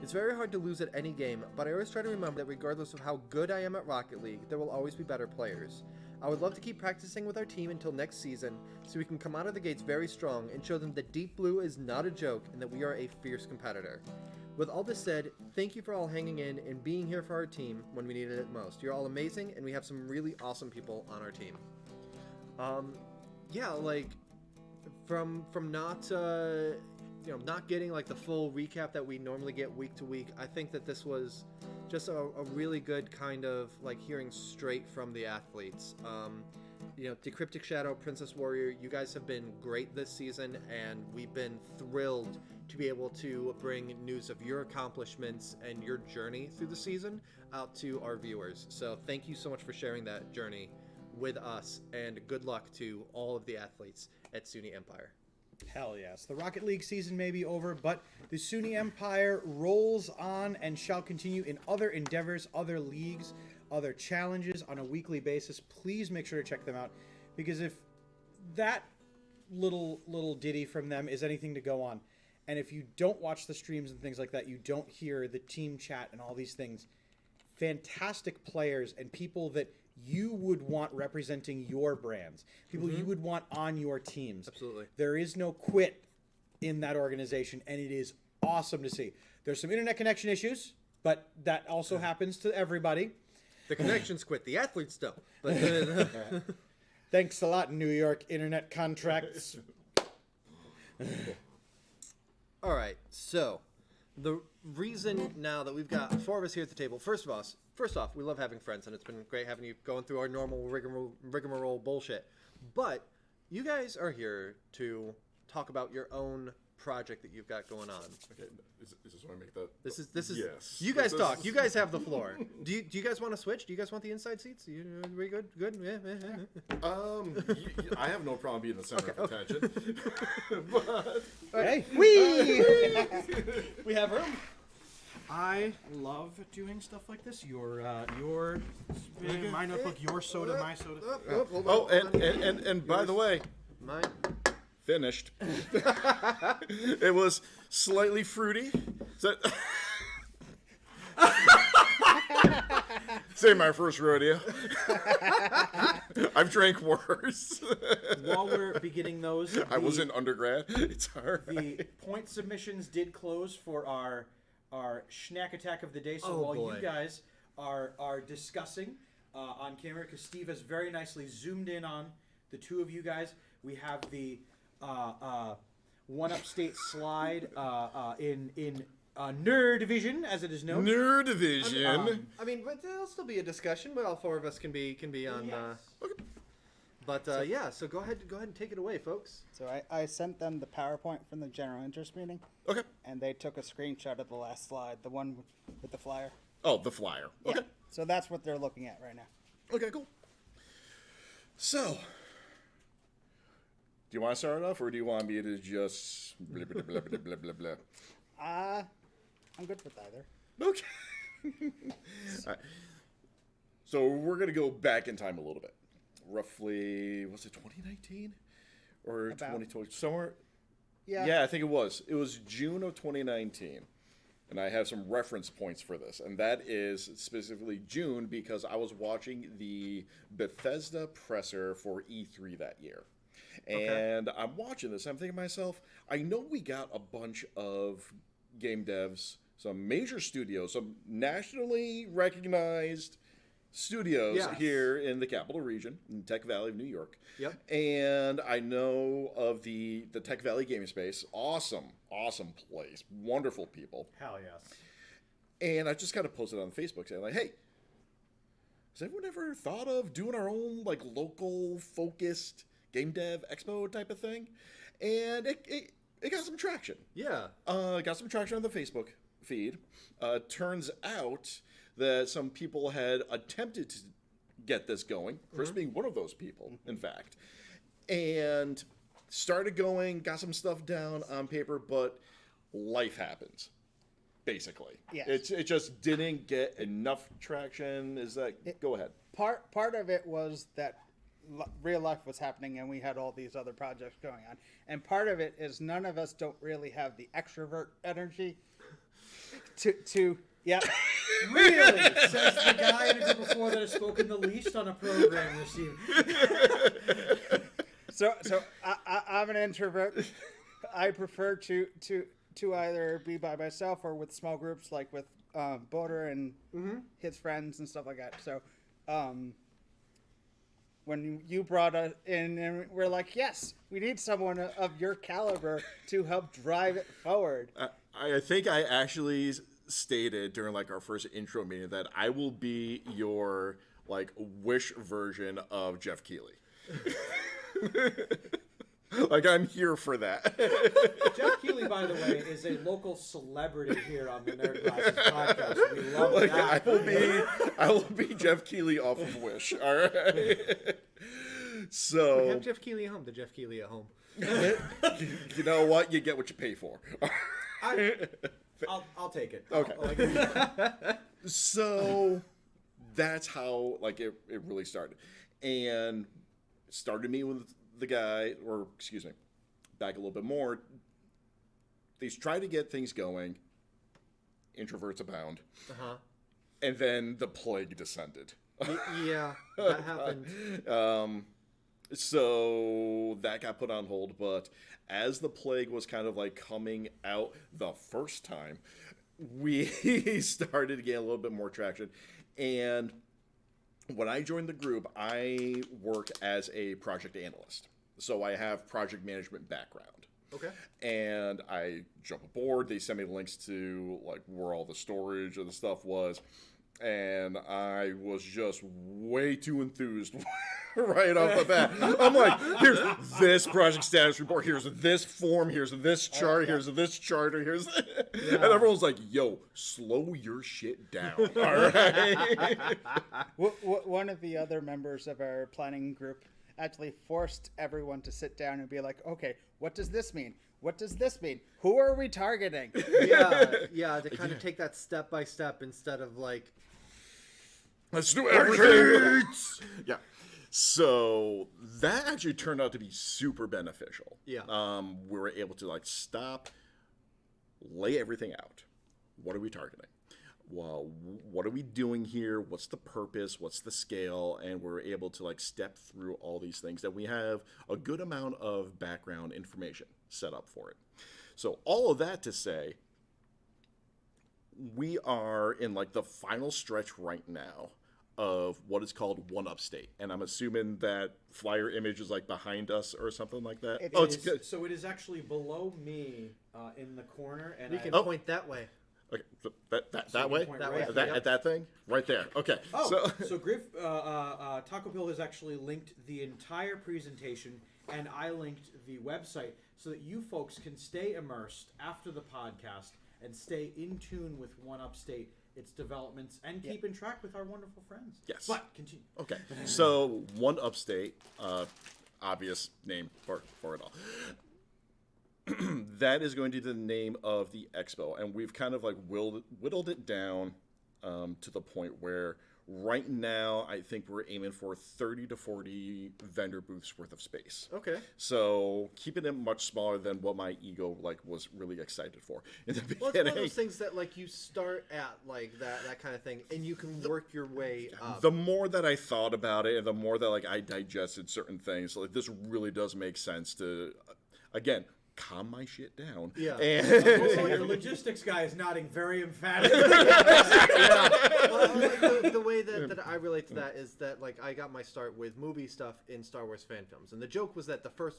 It's very hard to lose at any game, but I always try to remember that regardless of how good I am at Rocket League, there will always be better players. I would love to keep practicing with our team until next season, so we can come out of the gates very strong and show them that Deep Blue is not a joke and that we are a fierce competitor. With all this said, thank you for all hanging in and being here for our team when we needed it most. You're all amazing, and we have some really awesome people on our team. Yeah, like, from not not getting like the full recap that we normally get week to week, I think that this was just a really good kind of like hearing straight from the athletes. Decryptic Shadow, Princess Warrior, you guys have been great this season, and we've been thrilled to be able to bring news of your accomplishments and your journey through the season out to our viewers. So thank you so much for sharing that journey with us, and good luck to all of the athletes at SUNY Empire. Hell yes. The Rocket League season may be over, but the SUNY Empire rolls on and shall continue in other endeavors, other leagues, other challenges on a weekly basis. Please make sure to check them out, because if that little ditty from them is anything to go on, and if you don't watch the streams and things like that, you don't hear the team chat and all these things, fantastic players and people that you would want representing your brands, people you would want on your teams. Absolutely. There is no quit in that organization, and it is awesome to see. There's some internet connection issues, but that also happens to everybody. The connections quit, the athletes don't. But Thanks a lot, New York internet contracts. All right, so the reason now that we've got 4 of us here at the table, first off, we love having friends, and it's been great having you going through our normal rigmarole bullshit. But you guys are here to talk about your own project that you've got going on. Okay, is this when I make that? This is. Yes. You guys talk. You guys have the floor. Do you guys want to switch? Do you guys want the inside seats? Are we good? Good. Yeah. I have no problem being the center of attention. But Hey, We have room. I love doing stuff like this. Your my notebook, your soda, my soda. oh, and by the way, Mine. finished. It was slightly fruity. So, say my first rodeo. I've drank worse. While we're beginning those, I was in undergrad. It's hard. the point submissions did close for our snack attack of the day. So Oh, while boy. you guys are discussing on camera, because Steve has very nicely zoomed in on the two of you guys, we have the 1UpState slide in Nerd Division, as it is known. Nerd division. I mean, but there'll still be a discussion. But all 4 of us can be on. Yes. But yeah, so go ahead and take it away, folks. So I sent them the PowerPoint from the general interest meeting, Okay. and they took a screenshot of the last slide, the one with the flyer. Oh, the flyer. Okay. Yeah. So that's what they're looking at right now. Okay, cool. So, do you want to start it off, or do you want me to just blah, blah, blah, blah, blah, blah, blah? I'm good with either. Okay. All right. So we're going to go back in time a little bit. Roughly, was it 2019? Or About. 2020? Somewhere? Yeah. Yeah, I think it was. It was June of 2019. And I have some reference points for this. And that is specifically June because I was watching the Bethesda presser for E3 that year. And I'm watching this. I'm thinking to myself, I know we got a bunch of game devs, some major studios, some nationally recognized studios Yes. here in the capital region, in Tech Valley of New York. Yep. And I know of the Tech Valley gaming space. Awesome place. Wonderful people. Hell yes. And I just kind of posted on Facebook saying, like, hey, has anyone ever thought of doing our own, like, local focused game dev expo type of thing? And it got some traction. Yeah. Got some traction on the Facebook feed. Turns out that some people had attempted to get this going. Chris being one of those people, in fact. And started going, got some stuff down on paper, but life happens, basically. Yes. It just didn't get enough traction. Go ahead. Part of it was that real life was happening and we had all these other projects going on. And part of it is none of us don't really have the extrovert energy to yeah. Really? Says the guy in a group before that has spoken the least on a program this evening. So I'm an introvert. I prefer to either be by myself or with small groups, like with Boulder and his friends and stuff like that. So when you brought us in, and we're like, yes, we need someone of your caliber to help drive it forward. I think I actually stated during like our first intro meeting that I will be your like Wish version of Jeff Keighley. Like I'm here for that. Jeff Keighley, by the way, is a local celebrity here on the Nerd Glasses podcast. We love Like that. I will be Jeff Keighley off of Wish. All right. So Have Jeff Keighley at home. The Jeff Keighley at home. you know what? You get what you pay for. I'll take it. Okay. So that's how like it really started. And started me with the guy, or excuse me, back a little bit more. They tried to get things going. Introverts abound. And then the plague descended. Yeah, that happened. So that got put on hold, but as the plague was kind of like coming out the first time, we started to get a little bit more traction. And when I joined the group, I work as a project analyst. So I have project management background. Okay. And I jump aboard. They send me links to like where all the storage of the stuff was. And I was just way too enthused right off the bat. I'm like, here's this project status report, here's this form, here's this chart, here's this charter, here's and everyone's like, yo, slow your shit down. All right. One of the other members of our planning group actually forced everyone to sit down and be like, okay, what does this mean? What does this mean? Who are we targeting? Yeah, to kind of take that step by step instead of like, let's do everything. Yeah. So that actually turned out to be super beneficial. Yeah. We were able to like stop, lay everything out. What are we targeting? Well, what are we doing here? What's the purpose? What's the scale? And we're able to like step through all these things that we have a good amount of background information set up for it. So all of that to say, we are in like the final stretch right now of what is called 1UpState. And I'm assuming that flyer image is like behind us or something like that. It's good. So it is actually below me in the corner. And we can point that way. Okay, so that way? That way. At that thing? Right there. Okay. Oh, so Griff, Taco Pill has actually linked the entire presentation, and I linked the website so that you folks can stay immersed after the podcast and stay in tune with 1UpState, its developments, and keep in track with our wonderful friends. Yes. But continue. Okay. So 1UpState, obvious name for it all. That is going to be the name of the expo, and we've kind of like whittled it down to the point where right now I think we're aiming for 30 to 40 vendor booths worth of space. Okay. So keeping it much smaller than what my ego like was really excited for in the beginning. Well, it's one of those things that like you start at like that kind of thing, and you can work your way up. The more that I thought about it, and the more that like I digested certain things, like this really does make sense to, again, calm my shit down. Yeah. And your logistics guy is nodding very emphatically. Well, the way that I relate to that is that like I got my start with movie stuff in Star Wars fan films, and the joke was that the first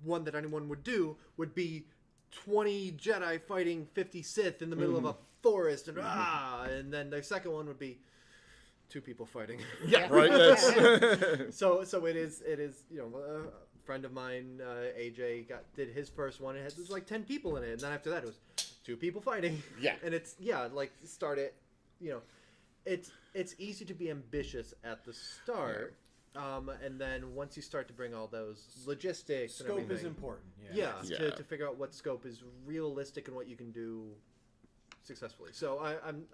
one that anyone would do would be 20 Jedi fighting 50 Sith in the middle of a forest, and then the second one would be 2 people fighting. Yeah, right. That's So it is you know. Friend of mine, AJ, did his first one. It was like 10 people in it, and then after that, it was 2 people fighting. Yeah, and it's like start it. You know, it's easy to be ambitious at the start, and then once you start to bring all those logistics, Scope and is important. Yeah. To figure out what scope is realistic and what you can do successfully. So I'm.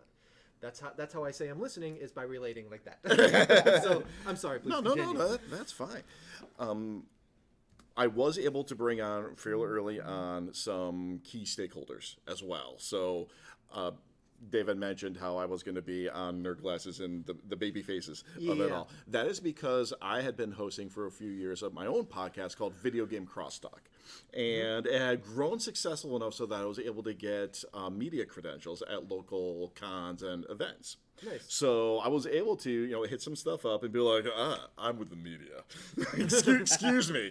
That's how I say I'm listening is by relating like that. So I'm sorry. Please continue. No, that's fine. I was able to bring on fairly early on some key stakeholders as well. So David mentioned how I was going to be on Nerd Glasses and the baby faces of it all. That is because I had been hosting for a few years of my own podcast called Video Game Crosstalk. And it had grown successful enough so that I was able to get media credentials at local cons and events. Nice. So I was able to, hit some stuff up and be like, I'm with the media. Excuse me.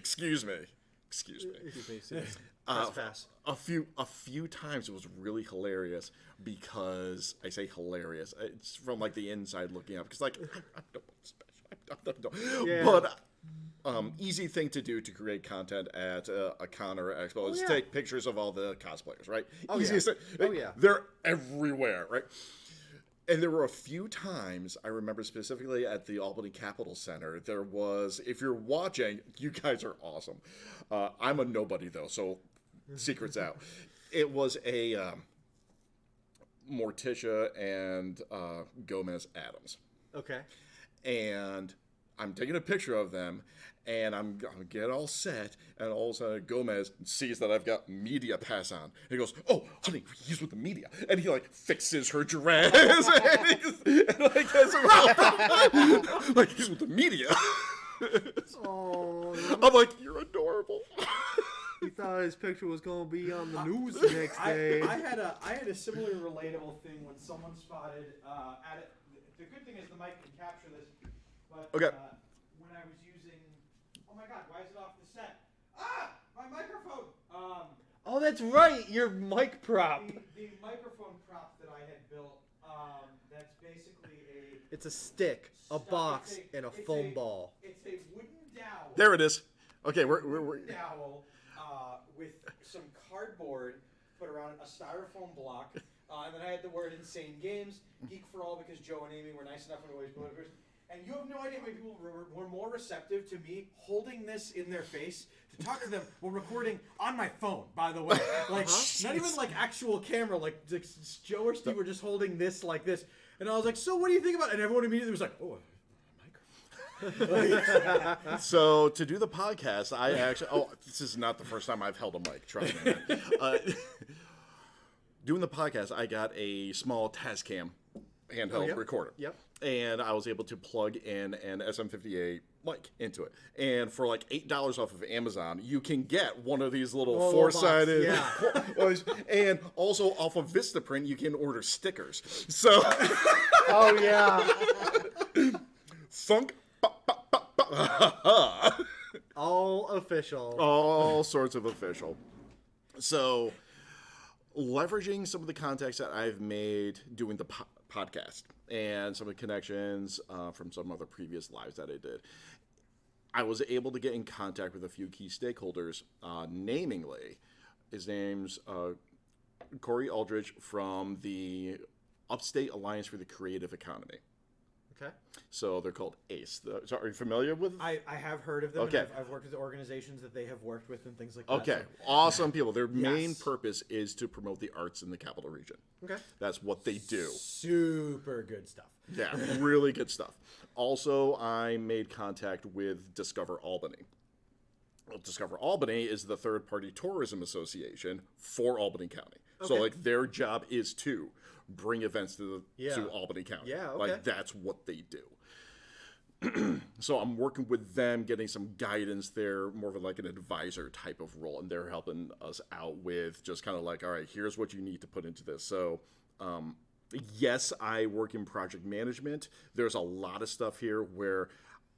Fast. A few times it was really hilarious because I say hilarious. It's from like the inside looking up because like I don't want special. Yeah. But easy thing to do to create content at a con or expo is take pictures of all the cosplayers, right? Easiest thing. Oh yeah. They're everywhere, right? And there were a few times, I remember specifically at the Albany Capitol Center, there was, if you're watching, you guys are awesome. I'm a nobody though, so secret's out. It was a Morticia and Gomez Adams. Okay. And I'm taking a picture of them, and I'm going to get all set, and all of a sudden Gomez sees that I've got media pass on. And he goes, "Oh, honey, he's with the media." And he, like, fixes her dress. and like, like, he's with the media. Oh, I'm like, "You're adorable." he thought his picture was going to be on the news the next day. I had a similar relatable thing when someone spotted at it. The good thing is the mic can capture this. But Okay. When I was using, oh my God, why is it off the set? Ah, my microphone. Oh, that's right. Your mic prop. The microphone prop that I had built, that's basically It's a stick, a box, and a foam ball. It's a wooden dowel. There it is. Okay, we're Dowel with some cardboard put around a styrofoam block. And then I had the word Insane Games, Geek for All, because Joe and Amy were nice enough to always put it. And you have no idea how many people were more receptive to me holding this in their face to talk to them while recording on my phone, by the way. Like, not even like actual camera, like Joe or Steve were just holding this like this. And I was like, so what do you think about it? And everyone immediately was like, oh, a microphone. So to do the podcast, I actually this is not the first time I've held a mic, trust me, man. Doing the podcast, I got a small Tascam handheld recorder. Yep. And I was able to plug in an SM58 mic into it. And for like $8 off of Amazon, you can get one of these little four-sided. And also off of Vistaprint, you can order stickers. So. Oh, yeah. Thunk. All official. All sorts of official. So, leveraging some of the contacts that I've made doing the podcast and some of the connections from some other previous lives that I did, I was able to get in contact with a few key stakeholders, namely, his name's Corey Aldridge from the Upstate Alliance for the Creative Economy. Okay. So they're called ACE. So are you familiar with? I have heard of them. Okay. And I've worked with the organizations that they have worked with and things like that. Okay. So. Awesome people. Their main purpose is to promote the arts in the capital region. Okay. That's what they do. Super good stuff. Yeah, really good stuff. Also, I made contact with Discover Albany. Well, Discover Albany is the third-party tourism association for Albany County. So, like, their job is to bring events to Albany County. Yeah, okay. Like, that's what they do. So I'm working with them, getting some guidance there, more of like an advisor type of role, and they're helping us out with just kind of like, all right, here's what you need to put into this. So, yes, I work in project management. There's a lot of stuff here where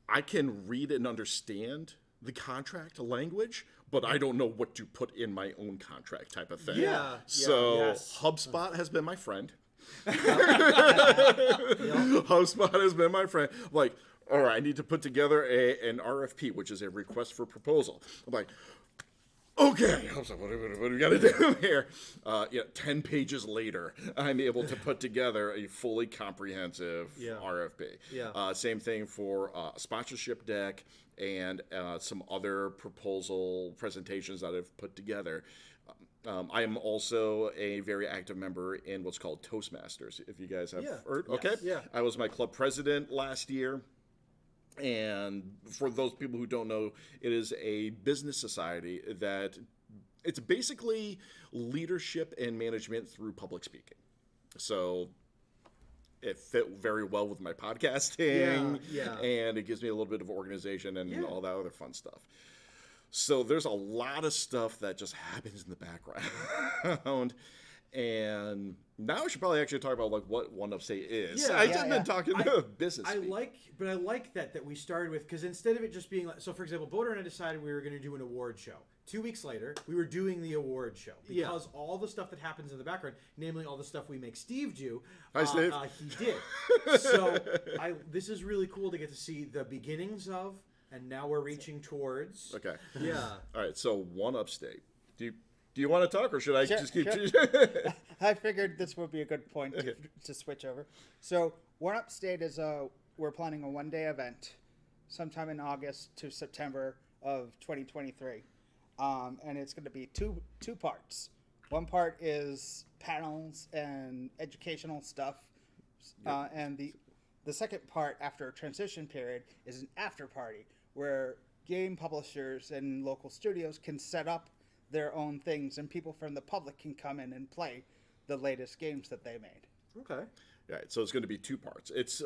I can read and understand the contract language, but I don't know what to put in my own contract type of thing. Yeah. So HubSpot has been my friend. HubSpot has been my friend. Like, all right, I need to put together an RFP, which is a request for proposal. I'm like, okay, I was like, what do we got to do here? 10 pages later, I'm able to put together a fully comprehensive RFP. Yeah. Same thing for a sponsorship deck and some other proposal presentations that I've put together. I am also a very active member in what's called Toastmasters, if you guys have heard. Okay. Yeah. I was my club president last year. And for those people who don't know, it is a business society that it's basically leadership and management through public speaking. So it fit very well with my podcasting, and it gives me a little bit of organization and all that other fun stuff. So there's a lot of stuff that just happens in the background. And now we should probably actually talk about like what 1UpState is. Yeah, I've just been talking business. I like that we started with, because instead of it just being like, so for example, Boder and I decided we were going to do an award show. 2 weeks later, we were doing the award show because all the stuff that happens in the background, namely all the stuff we make Steve do, Hi, Steve. He did. So this is really cool to get to see the beginnings of, and now we're reaching towards. Okay. Yeah. All right. So 1UpState. Do you want to talk, or should I just keep? I figured this would be a good point to switch over. So 1UpState is we're planning a one-day event, sometime in August to September of 2023, and it's going to be two parts. One part is panels and educational stuff, and the second part, after a transition period, is an after party where game publishers and local studios can set up their own things, and people from the public can come in and play the latest games that they made. Okay. Right, so it's going to be two parts. It's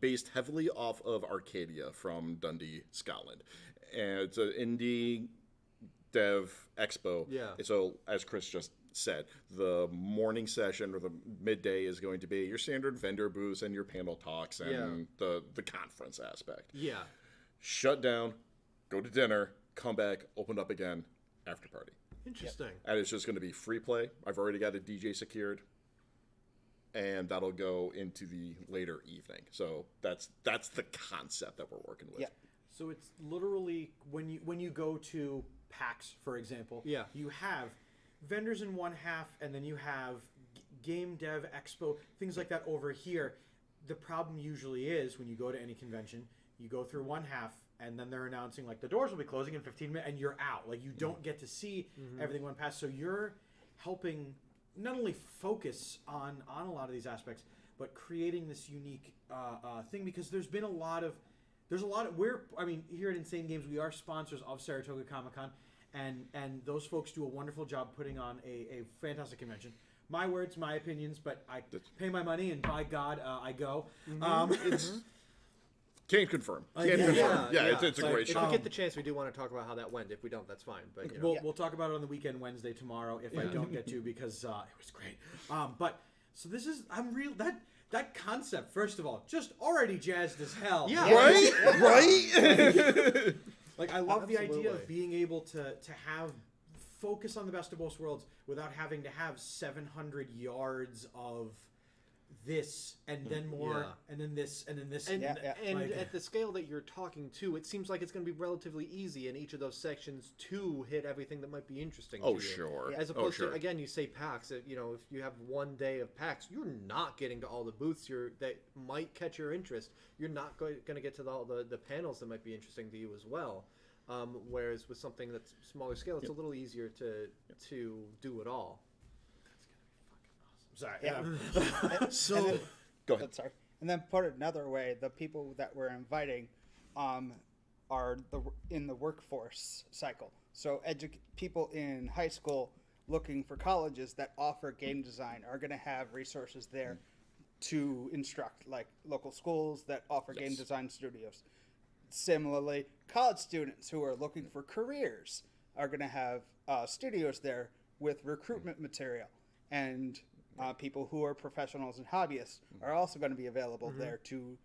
based heavily off of Arcadia from Dundee, Scotland. And it's an indie dev expo. Yeah. So as Chris just said, the morning session or the midday is going to be your standard vendor booths and your panel talks and the conference aspect. Yeah. Shut down, go to dinner, come back, open up again, after party. Interesting. And it's just going to be free play. I've already got a DJ secured, and that'll go into the later evening. So that's the concept that we're working with. Yeah. So it's literally when you go to PAX, for example, Yeah. you have vendors in one half, and then you have game dev expo, things like that over here. The problem usually is when you go to any convention, you go through one half, and then they're announcing like the doors will be closing in 15 minutes, and you're out. Like you don't get to see everything went past. So you're helping not only focus on a lot of these aspects, but creating this unique thing, because there's a lot of here at Insane Games, we are sponsors of Saratoga Comic-Con, and those folks do a wonderful job putting on a fantastic convention. My words, my opinions, but I pay my money, and by God, I go. Can't confirm. Yeah, It's a So great if show. we get the chance, we do want to talk about how that went. If we don't, that's fine. But you know. We'll talk about it on the weekend Wednesday tomorrow if I don't get to, because it was great. But so this is that concept, first of all, just already jazzed as hell. Yeah. Right? Like I love the idea Absolutely. of being able to have focus on the best of both worlds without having to have 700 yards of this and then more and then this and then this And, and like, at the scale that you're talking to, it seems like it's going to be relatively easy in each of those sections to hit everything that might be interesting to you. Sure. As opposed sure. to, again, you say PAX, if you have one day of PAX, you're not getting to all the booths that might catch your interest. You're not going to get to all the panels that might be interesting to you as well. Whereas with something that's smaller scale, it's a little easier to do it all. sorry. Yeah. So, go ahead. Sorry. And then put it another way, the people that we're inviting are in the workforce cycle. So people in high school looking for colleges that offer game design are going to have resources there to instruct, like local schools that offer game design studios. Similarly, college students who are looking for careers are going to have studios there with recruitment material, and people who are professionals and hobbyists are also going to be available there to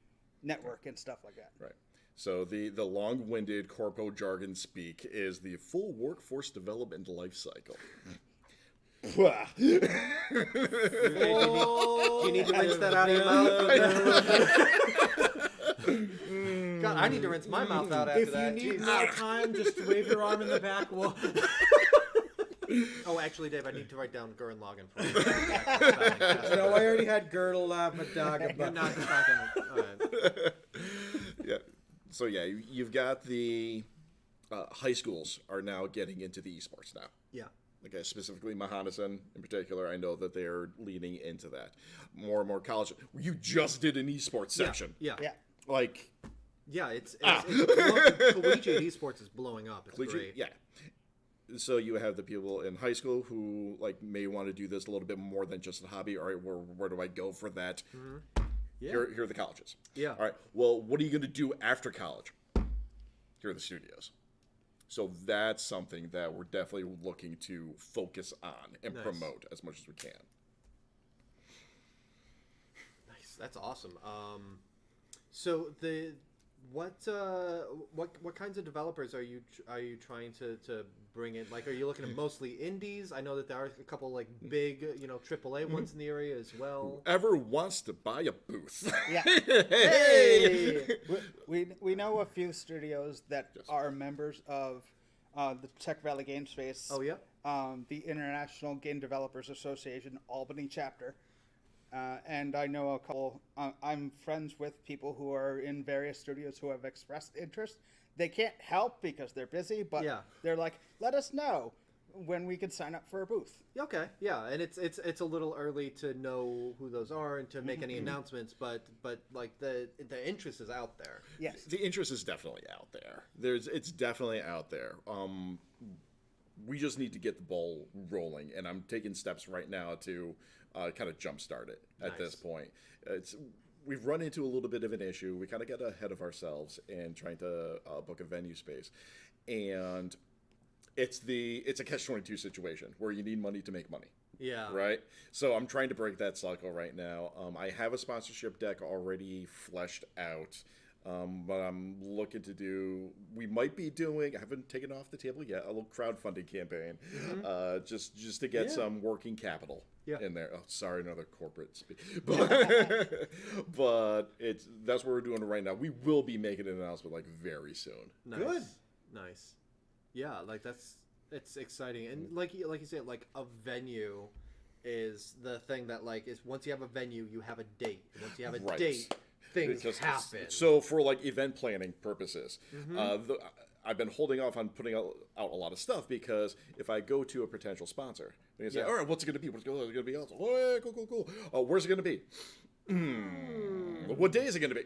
network and stuff like that. Right. So the long-winded corpo jargon speak is the full workforce development life cycle. Do you need to rinse that out of your mouth? God, I need to rinse my mouth out after If that. you need Jeez. more time, just wave your arm in the back. Well, Oh, actually, Dave, I need to write down Gurren Lagann for you. no, I already had girdle Madaga, But but not all right. Yeah. So yeah, you've got the high schools are now getting into the esports now. Yeah. Okay, specifically Mahanasan in particular, I know that they're leaning into that. More and more college. You just did an esports section. Yeah. Yeah. Like Yeah, collegiate esports is blowing up. It's great. yeah. So you have the people in high school who may want to do this a little bit more than just a hobby. All right, where do I go for that? yeah. Here are the colleges. Yeah. All right. Well, what are you going to do after college? Here are the studios. So that's something that we're definitely looking to focus on and Nice. promote as much as we can. Nice. That's awesome. So what kinds of developers are you trying to bring in? Like, are you looking at mostly indies? I know that there are a couple big AAA ones in the area as well. Whoever wants to buy a booth. Yeah. Hey! We know a few studios that are members of the Tech Valley Game Space. Oh yeah. The International Game Developers Association Albany chapter. And I know a couple. I'm friends with people who are in various studios who have expressed interest. They can't help because they're busy, but they're like, let us know when we can sign up for a booth. Okay, yeah, and it's a little early to know who those are and to make any announcements, but like the interest is out there. Yes. The interest is definitely out there. It's definitely out there. We just need to get the ball rolling, and I'm taking steps right now to kind of jumpstart it at this point. We've run into a little bit of an issue. We kind of got ahead of ourselves in trying to book a venue space, and it's a catch-22 situation where you need money to make money. Yeah. Right? So I'm trying to break that cycle right now. I have a sponsorship deck already fleshed out. But I'm looking to do. We might be doing. I haven't taken it off the table yet. A little crowdfunding campaign, just to get some working capital in there. Oh, sorry, another corporate speak. But that's what we're doing right now. We will be making an announcement like very soon. Nice. Nice. Yeah, like it's exciting, and like you said, like a venue is the thing that like is once you have a venue, you have a date. And once you have a date, things happen. So for like event planning purposes, I've been holding off on putting out a lot of stuff because if I go to a potential sponsor, they can say, all right, what's it going to be? What's it going to be? Oh, yeah, cool. Oh, where's it going to be? What day is it going to be?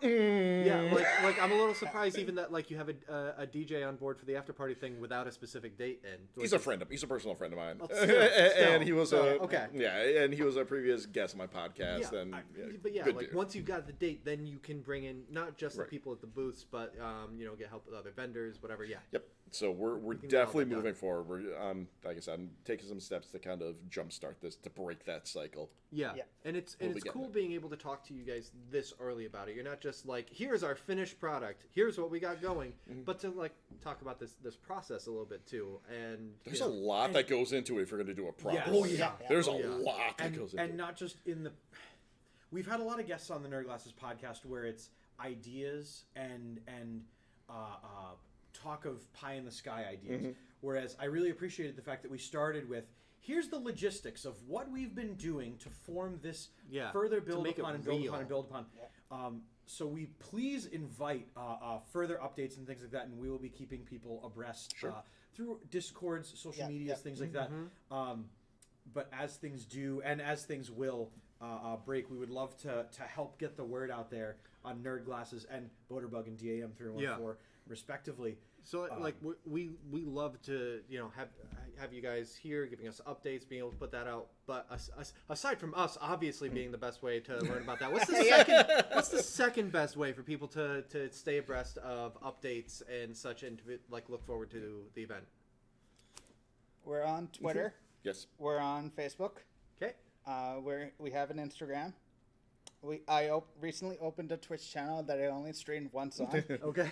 Yeah, like I'm a little surprised even that like you have a DJ on board for the after party thing without a specific date. And he's a personal friend of mine, still, and he was and he was a previous guest on my podcast. Once you've got the date, then you can bring in not just the people at the booths, but get help with other vendors, whatever. Yeah. Yep. So we're definitely moving forward. We're like I said, I'm taking some steps to kind of jumpstart this to break that cycle. Yeah. And it's cool being able to talk to you guys this early about it. You're not just like, here's our finished product, here's what we got going, but to like talk about this process a little bit too. And there's a lot that goes into it if you're going to do a product. Oh yeah. There's a lot that goes into it. And not just in the. We've had a lot of guests on the Nerd Glasses podcast where it's ideas and talk of pie in the sky ideas. Whereas I really appreciated the fact that we started with, here's the logistics of what we've been doing to form this further build upon and build upon. So we please invite further updates and things like that, and we will be keeping people abreast through Discords, social medias, things like that. But as things do, and as things will break, we would love to help get the word out there on Nerd Glasses and Boaterbug and DAM 314 respectively. So like we love to have you guys here giving us updates, being able to put that out. But aside from us obviously being the best way to learn about that, what's the second best way for people to stay abreast of updates and such, and to like look forward to the event? We're on Twitter. Yes. We're on Facebook. Okay. We have an Instagram. I recently opened a Twitch channel that I only streamed once on. Okay.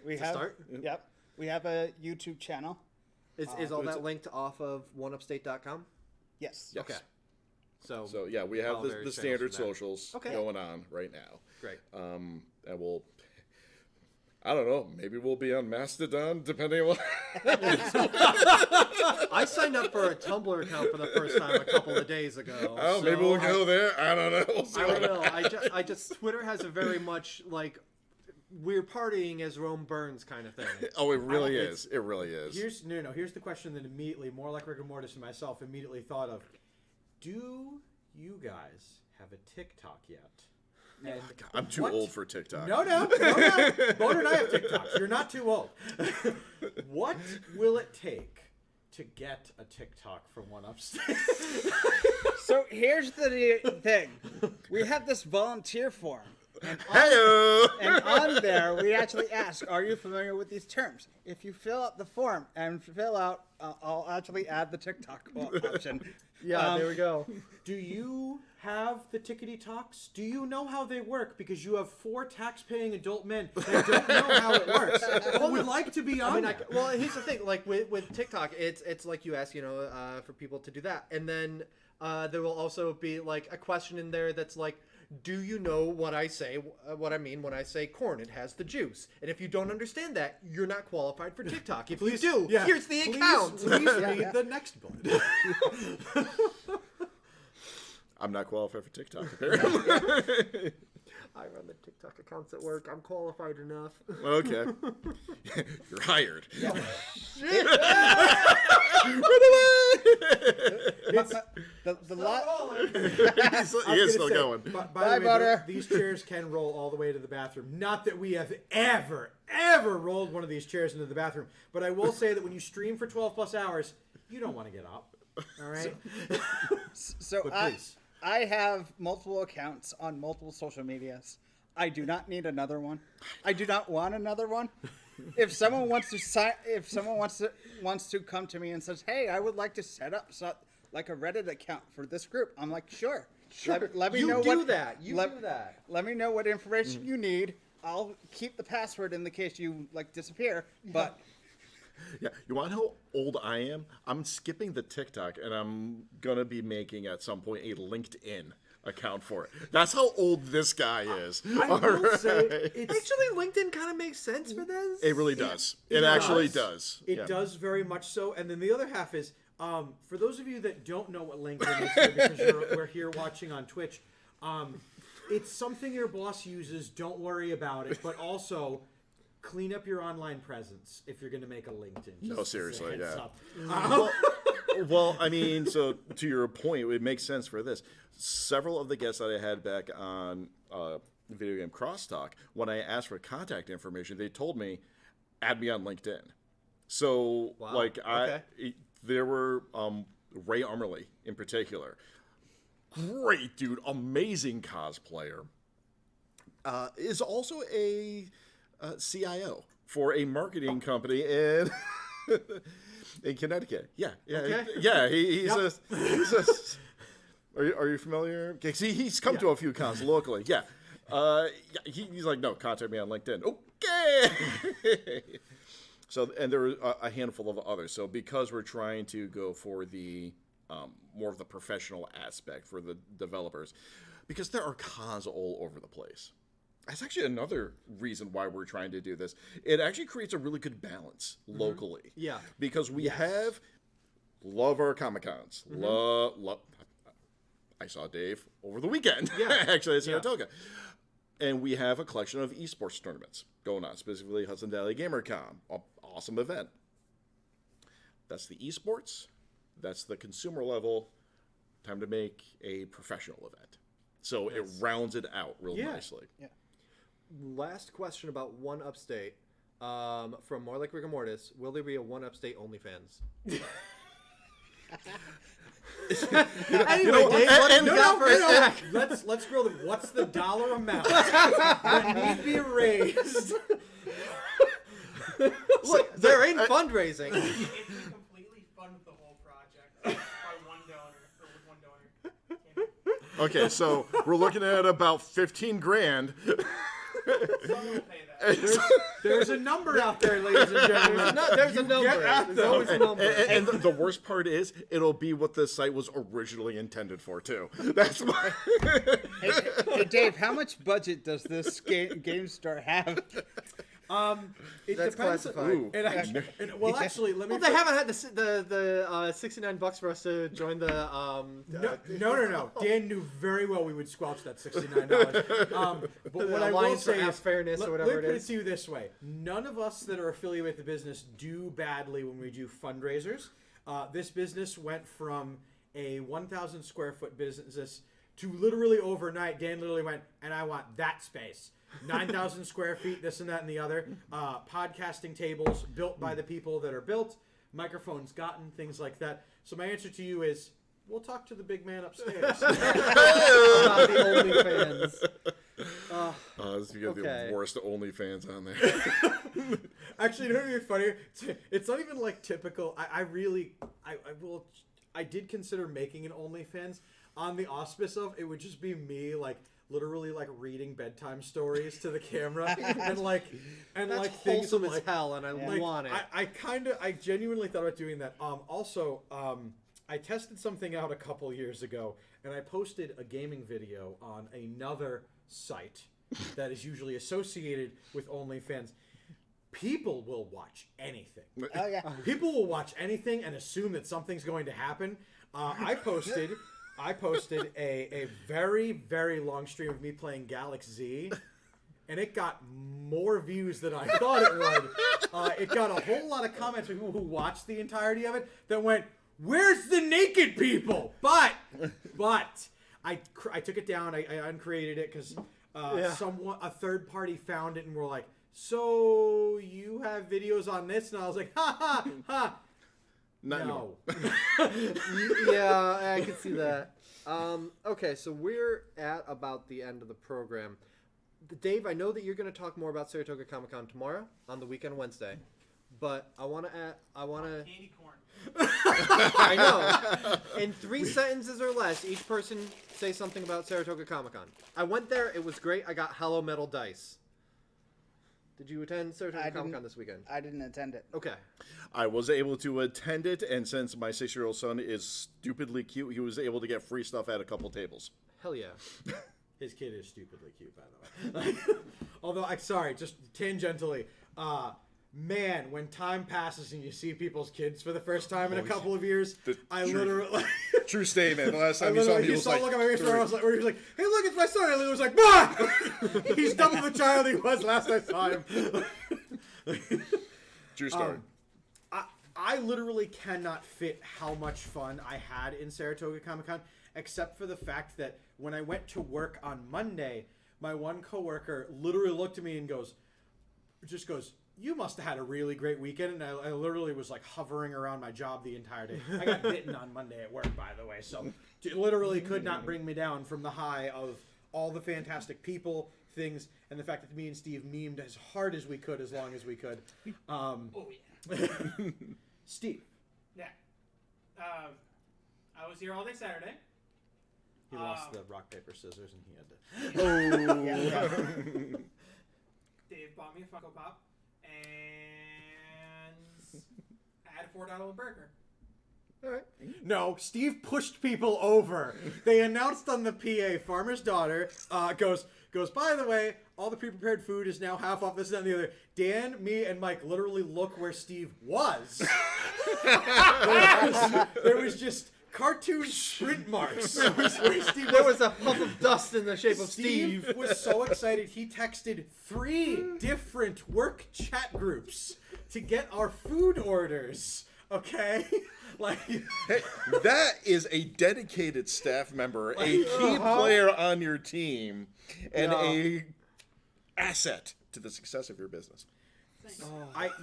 We have Yep. We have a YouTube channel. Is all that linked off of 1UpState.com? Yes. Okay. So yeah, we have the standard socials Okay. going on right now. Great. And I don't know, maybe we'll be on Mastodon depending on what I signed up for a Tumblr account for the first time a couple of days ago. Oh, so maybe we'll go there. I don't know. We'll see. I don't know. I just Twitter has a very much like we're partying as Rome burns kind of thing. Oh, it really is. It really is. Here's the question that immediately, more like rigor mortis and myself, immediately thought of. Do you guys have a TikTok yet? And I'm too old for TikTok. No. Boner and I have TikToks. You're not too old. What will it take to get a TikTok from 1UpState? So here's the thing. We have this volunteer form. And on there, we actually ask, are you familiar with these terms? If you fill out the form and fill out, I'll actually add the TikTok option. Yeah, there we go. Do you have the tickety talks? Do you know how they work? Because you have 4 tax-paying adult men that don't know how it works. But would like to be on. Well, here's the thing. Like with TikTok, it's like you ask, for people to do that, and then there will also be like a question in there that's like, do you know what I say? What I mean when I say corn? It has the juice. And if you don't understand that, you're not qualified for TikTok. If you do, here's the account. Please read the next bullet. I'm not qualified for TikTok, apparently. I run the TikTok accounts at work. I'm qualified enough. Okay. You're hired. Yeah. Run away! The lot. He is still going. By the way, these chairs can roll all the way to the bathroom. Not that we have ever rolled one of these chairs into the bathroom. But I will say that when you stream for 12 plus hours, you don't want to get up. All right? So I have multiple accounts on multiple social medias. I do not need another one. I do not want another one. If someone wants to come to me and says, "Hey, I would like to set up like a Reddit account for this group," I'm like, "Sure. Let me know do what that. You do that. Let me know what information you need. I'll keep the password in the case you like disappear. But Yeah, you want to know how old I am? I'm skipping the TikTok, and I'm gonna be making at some point a LinkedIn account for it. That's how old this guy is. I will say, it's, Actually, LinkedIn kind of makes sense for this. It really does. It actually does. It Yeah. does very much so. And then the other half is, for those of you that don't know what LinkedIn is, because we're here watching on Twitch, it's something your boss uses. Don't worry about it. But also, clean up your online presence if you're going to make a LinkedIn. No, seriously, Heads yeah. up. Well, I mean, so to your point, it makes sense for this. Several of the guests that I had back on Video Game Crosstalk, when I asked for contact information, they told me, add me on LinkedIn. So, Wow. there were Ray Armerly in particular. Great dude, amazing cosplayer. Is also a CIO for a marketing company in in Connecticut. Yeah. Okay. Yeah. He's a. Are you familiar? Okay, see, he's come to a few cons locally. Yeah. He's like, no, contact me on LinkedIn. Okay. So, and there were a handful of others. So, because we're trying to go for the more of the professional aspect for the developers, because there are cons all over the place. That's actually another reason why we're trying to do this. It actually creates a really good balance locally. Yeah. Because we love our Comic-Cons. Love. I saw Dave over the weekend, actually, at Saratoga. And we have a collection of esports tournaments going on, specifically Hudson Valley GamerCon. Awesome event. That's the esports. That's the consumer level. Time to make a professional event. So it rounds it out real nicely. yeah. Last question about 1UpState from More Like Rigor Mortis. Will there be a 1UpState OnlyFans? Anyway, Dave, and- let's grill them. What's the dollar amount that need be raised? Look, they're in fundraising. If we completely fund the whole project by one donor or with one donor, Okay, so we're looking at about 15 grand. someone will pay that. There's a number out there, ladies and gentlemen. There's a number. There's always a number. And the worst part is, it'll be what the site was originally intended for, too. That's why. Hey, Dave, how much budget does this game store have? It That's depends. classified. Ooh. Actually, actually, let me. Well, they haven't had the $69 for us to join the. No. Dan knew very well we would squelch that $69. But what I will Alliance for say is, Fairness or let whatever me it put it is. to you this way: none of us that are affiliated with the business do badly when we do fundraisers. This business went from a 1,000 square foot business to literally overnight. Dan literally went, and I want that space. 9,000 square feet, this and that and the other. Podcasting tables built by the people that are built. Microphones gotten, things like that. So my answer to you is, we'll talk to the big man upstairs. About the OnlyFans. This is going to be Okay. the worst OnlyFans on there. Actually, you know what'd be funnier? It's not even like typical. I did consider making an OnlyFans on the auspice of it would just be me literally reading bedtime stories to the camera and That's things wholesome of, as hell, and I want it. I genuinely thought about doing that. Also, I tested something out a couple years ago, and I posted a gaming video on another site that is usually associated with OnlyFans. People will watch anything. Oh yeah. People will watch anything and assume that something's going to happen. I posted a very, very long stream of me playing Galaxy Z, and it got more views than I thought it would. It got a whole lot of comments from people who watched the entirety of it that went, "Where's the naked people?" But I took it down. I uncreated it because a third party found it and were like, "So you have videos on this?" And I was like, "Ha ha ha." Not No. Yeah, I can see that. Okay, so we're at about the end of the program. Dave, I know that you're going to talk more about Saratoga Comic-Con tomorrow on the weekend Wednesday, but I want to. Candy corn. I know. In 3 sentences or less, each person say something about Saratoga Comic-Con. I went there. It was great. I got Hollow Metal dice. Did you attend Saratoga I Comic-Con didn't- this weekend? I didn't attend it. Okay. I was able to attend it, and since my 6-year-old son is stupidly cute, he was able to get free stuff at a couple tables. Hell yeah. His kid is stupidly cute, by the way. Although, sorry, just tangentially, man, when time passes and you see people's kids for the first time in a couple of years, I literally... True statement. The last time I you saw literally, him, he was like... look at my face, where he was like, "Hey, look, it's my son." And I was like, "Bah!" He's double the child he was last I saw him. True story. I literally cannot fit how much fun I had in Saratoga Comic-Con, except for the fact that when I went to work on Monday, my one coworker literally looked at me and goes, "You must have had a really great weekend." And I literally was like hovering around my job the entire day. I got bitten on Monday at work, by the way, so it literally could not bring me down from the high of all the fantastic people, things, and the fact that me and Steve memed as hard as we could, as long as we could. Oh yeah. Steve. Yeah. I was here all day Saturday. He lost the rock, paper, scissors, and he had to... Dave bought me a Funko Pop, and I had a $4 burger. All right. No, Steve pushed people over. They announced on the PA, Farmer's Daughter goes, "By the way, all the pre-prepared food is now half off, this, that, and the other." Dan, me, and Mike literally look where Steve was. There was just cartoon sprint marks. There was a puff of dust in the shape of Steve. Steve was so excited, he texted 3 different work chat groups to get our food orders. Okay? Like, Hey, that is a dedicated staff member, a key player on your team, and a asset to the success of your business.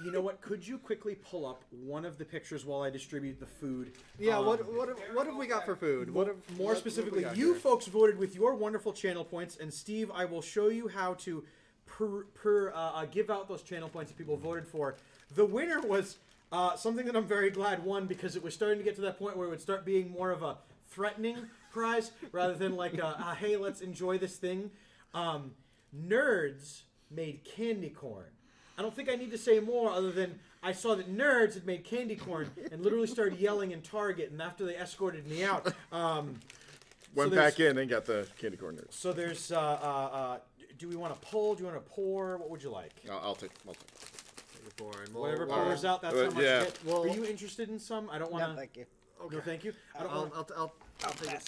you know what? Could you quickly pull up one of the pictures while I distribute the food? Yeah, what have we got for food? More specifically, you folks voted with your wonderful channel points, and Steve, I will show you how to give out those channel points that people voted for. The winner was something that I'm very glad won, because it was starting to get to that point where it would start being more of a threatening prize rather than like hey, let's enjoy this thing. Nerds made candy corn. I don't think I need to say more other than I saw that Nerds had made candy corn and literally started yelling in Target, and after they escorted me out, Went back in and got the candy corn nerds. So there's do we want to pull? Do you want to pour? What would you like? I'll take. Whatever pours out, that's how much yeah. you get. Well- are you interested in some? I don't want to. No, thank you. No, thank you. I don't want. I'll take it.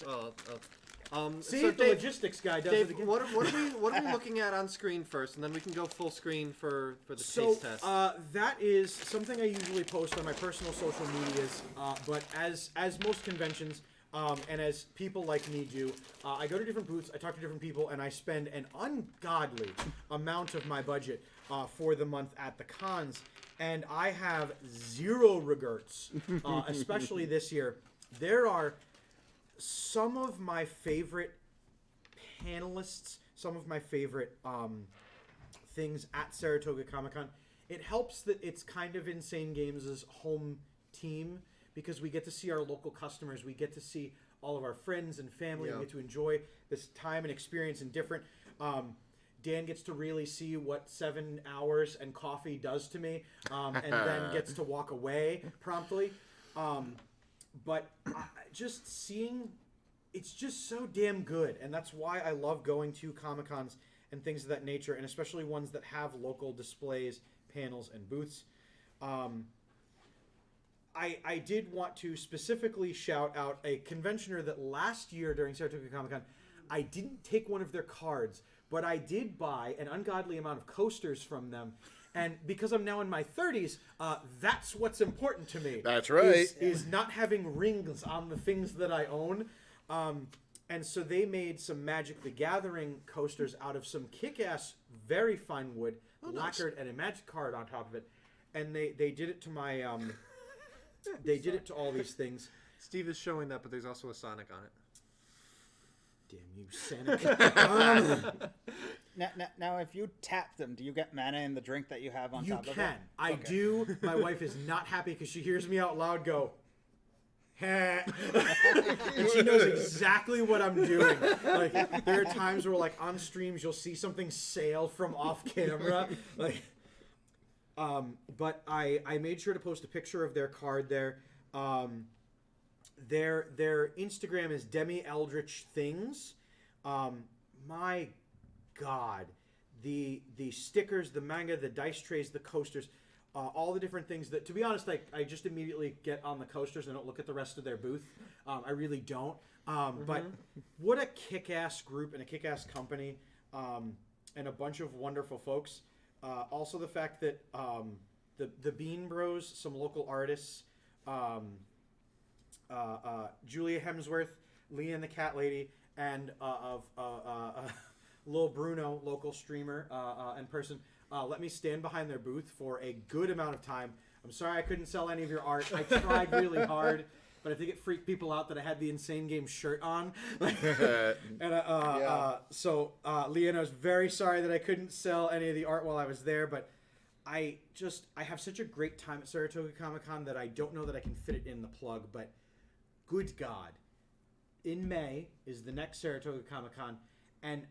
See, So the Dave, logistics guy does Dave, it again. what are we looking at on screen first, and then we can go full screen for the So taste test. that is something I usually post on my personal social medias. But as most conventions, and as people like me do, I go to different booths, I talk to different people, and I spend an ungodly amount of my budget for the month at the cons. And I have zero regrets, especially this year. There are some of my favorite panelists, some of my favorite things at Saratoga Comic-Con. It helps that it's kind of Insane Games' home team, because we get to see our local customers, we get to see all of our friends and family, Yeah. we get to enjoy this time and experience in different... Dan gets to really see what 7 hours and coffee does to me, and then gets to walk away promptly. But just seeing, it's just so damn good, and that's why I love going to Comic-Cons and things of that nature, and especially ones that have local displays, panels, and booths. I did want to specifically shout out a conventioner that last year during Saratoga Comic-Con, I didn't take one of their cards, but I did buy an ungodly amount of coasters from them. And because I'm now in my 30s, that's what's important to me. That's right. Is not having rings on the things that I own. And so they made some Magic the Gathering coasters out of some kick-ass, very fine wood, lacquered, and a Magic card on top of it. And they did it to my... they did it to all these things. Steve is showing that, but there's also a Sonic on it. Damn you, Sonic. Now, if you tap them, do you get mana in the drink that you have on You top of it? can. I do. My wife is not happy because she hears me out loud go, "Heh." And she knows exactly what I'm doing. Like, there are times where, like, on streams, you'll see something sail from off camera. Like, But I made sure to post a picture of their card there. Their Instagram is Demi Eldritch Things. My God, the stickers, the manga, the dice trays, the coasters, all the different things that, to be honest, like I just immediately get on the coasters and don't look at the rest of their booth. I really don't. But what a kick-ass group and a kick-ass company, and a bunch of wonderful folks. Also, the fact that the Bean Bros, some local artists, Julia Hemsworth, Leah and the Cat Lady, and Lil Bruno, local streamer and person, let me stand behind their booth for a good amount of time. I'm sorry I couldn't sell any of your art. I tried really hard, but I think it freaked people out that I had the Insane Game shirt on. So Leah, I was very sorry that I couldn't sell any of the art while I was there, but I have such a great time at Saratoga Comic-Con that I don't know that I can fit it in the plug, but good God. In May is the next Saratoga Comic-Con, and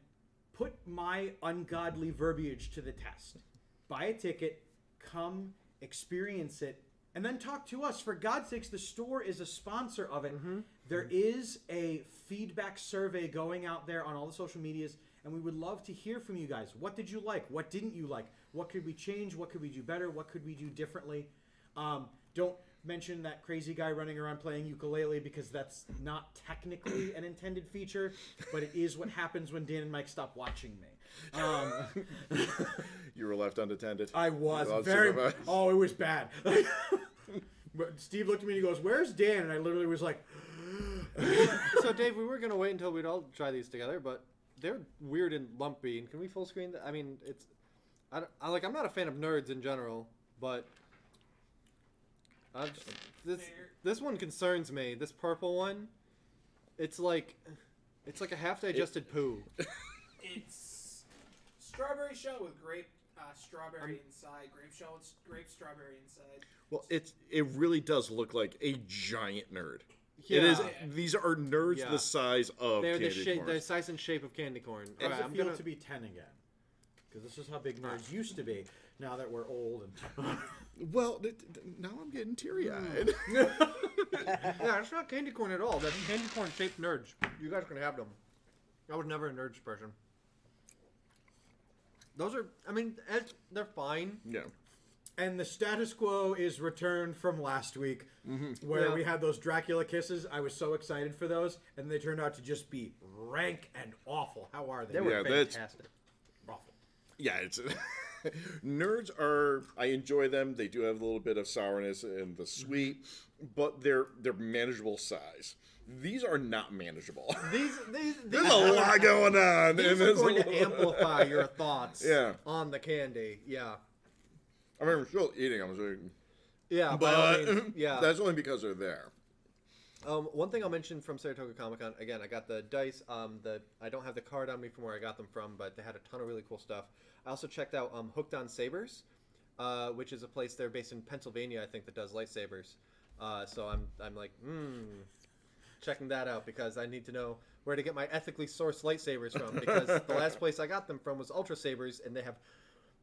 put my ungodly verbiage to the test. Buy a ticket, come, experience it, and then talk to us. For God's sakes, the store is a sponsor of it. There is a feedback survey going out there on all the social medias, and we would love to hear from you guys. What did you like? What didn't you like? What could we change? What could we do better? What could we do differently? Don't mention that crazy guy running around playing ukulele, because that's not technically an intended feature, but it is what happens when Dan and Mike stop watching me. You were left unattended. I was very. Oh, it was bad. But Steve looked at me and he goes, "Where's Dan?" And I literally was like, So Dave, we were gonna wait until we'd all try these together, but they're weird and lumpy. And can we full screen that? I mean, it's. I'm not a fan of nerds in general, but. This one concerns me. This purple one, it's like a half digested poo. It's strawberry shell with grape strawberry inside, grape shell with grape strawberry inside. Well, it really does look like a giant nerd. Yeah. It is. These are nerds Yeah. the size of They're candy corn. the size and shape of candy corn. "How does Alright, it I'm feel gonna to be 10 again?" Because this is how big nerds used to be. Now that we're old and Well, now I'm getting teary-eyed. Yeah, it's not candy corn at all. That's candy corn shaped nerds. You guys can have them. I was never a nerds person. Those are, I mean, they're fine. Yeah. And the status quo is returned from last week, where we had those Dracula kisses. I was so excited for those, and they turned out to just be rank and awful. How are they? They were Yeah, that's- fantastic. awful. Yeah, it's nerds are. I enjoy them. They do have a little bit of sourness and the sweet, but they're manageable size. These are not manageable. These There's a lot going on. These are going to amplify your thoughts Yeah. on the candy. Yeah. I mean, I'm still eating them, so, Yeah, by all but means, yeah. that's only because they're there. One thing I'll mention from Saratoga Comic Con, again, I got the dice. I don't have the card on me from where I got them from, but they had a ton of really cool stuff. I also checked out Hooked on Sabers, which is a place there based in Pennsylvania, I think, that does lightsabers. So I'm like, checking that out because I need to know where to get my ethically sourced lightsabers from, because the last place I got them from was Ultra Sabers, and they have.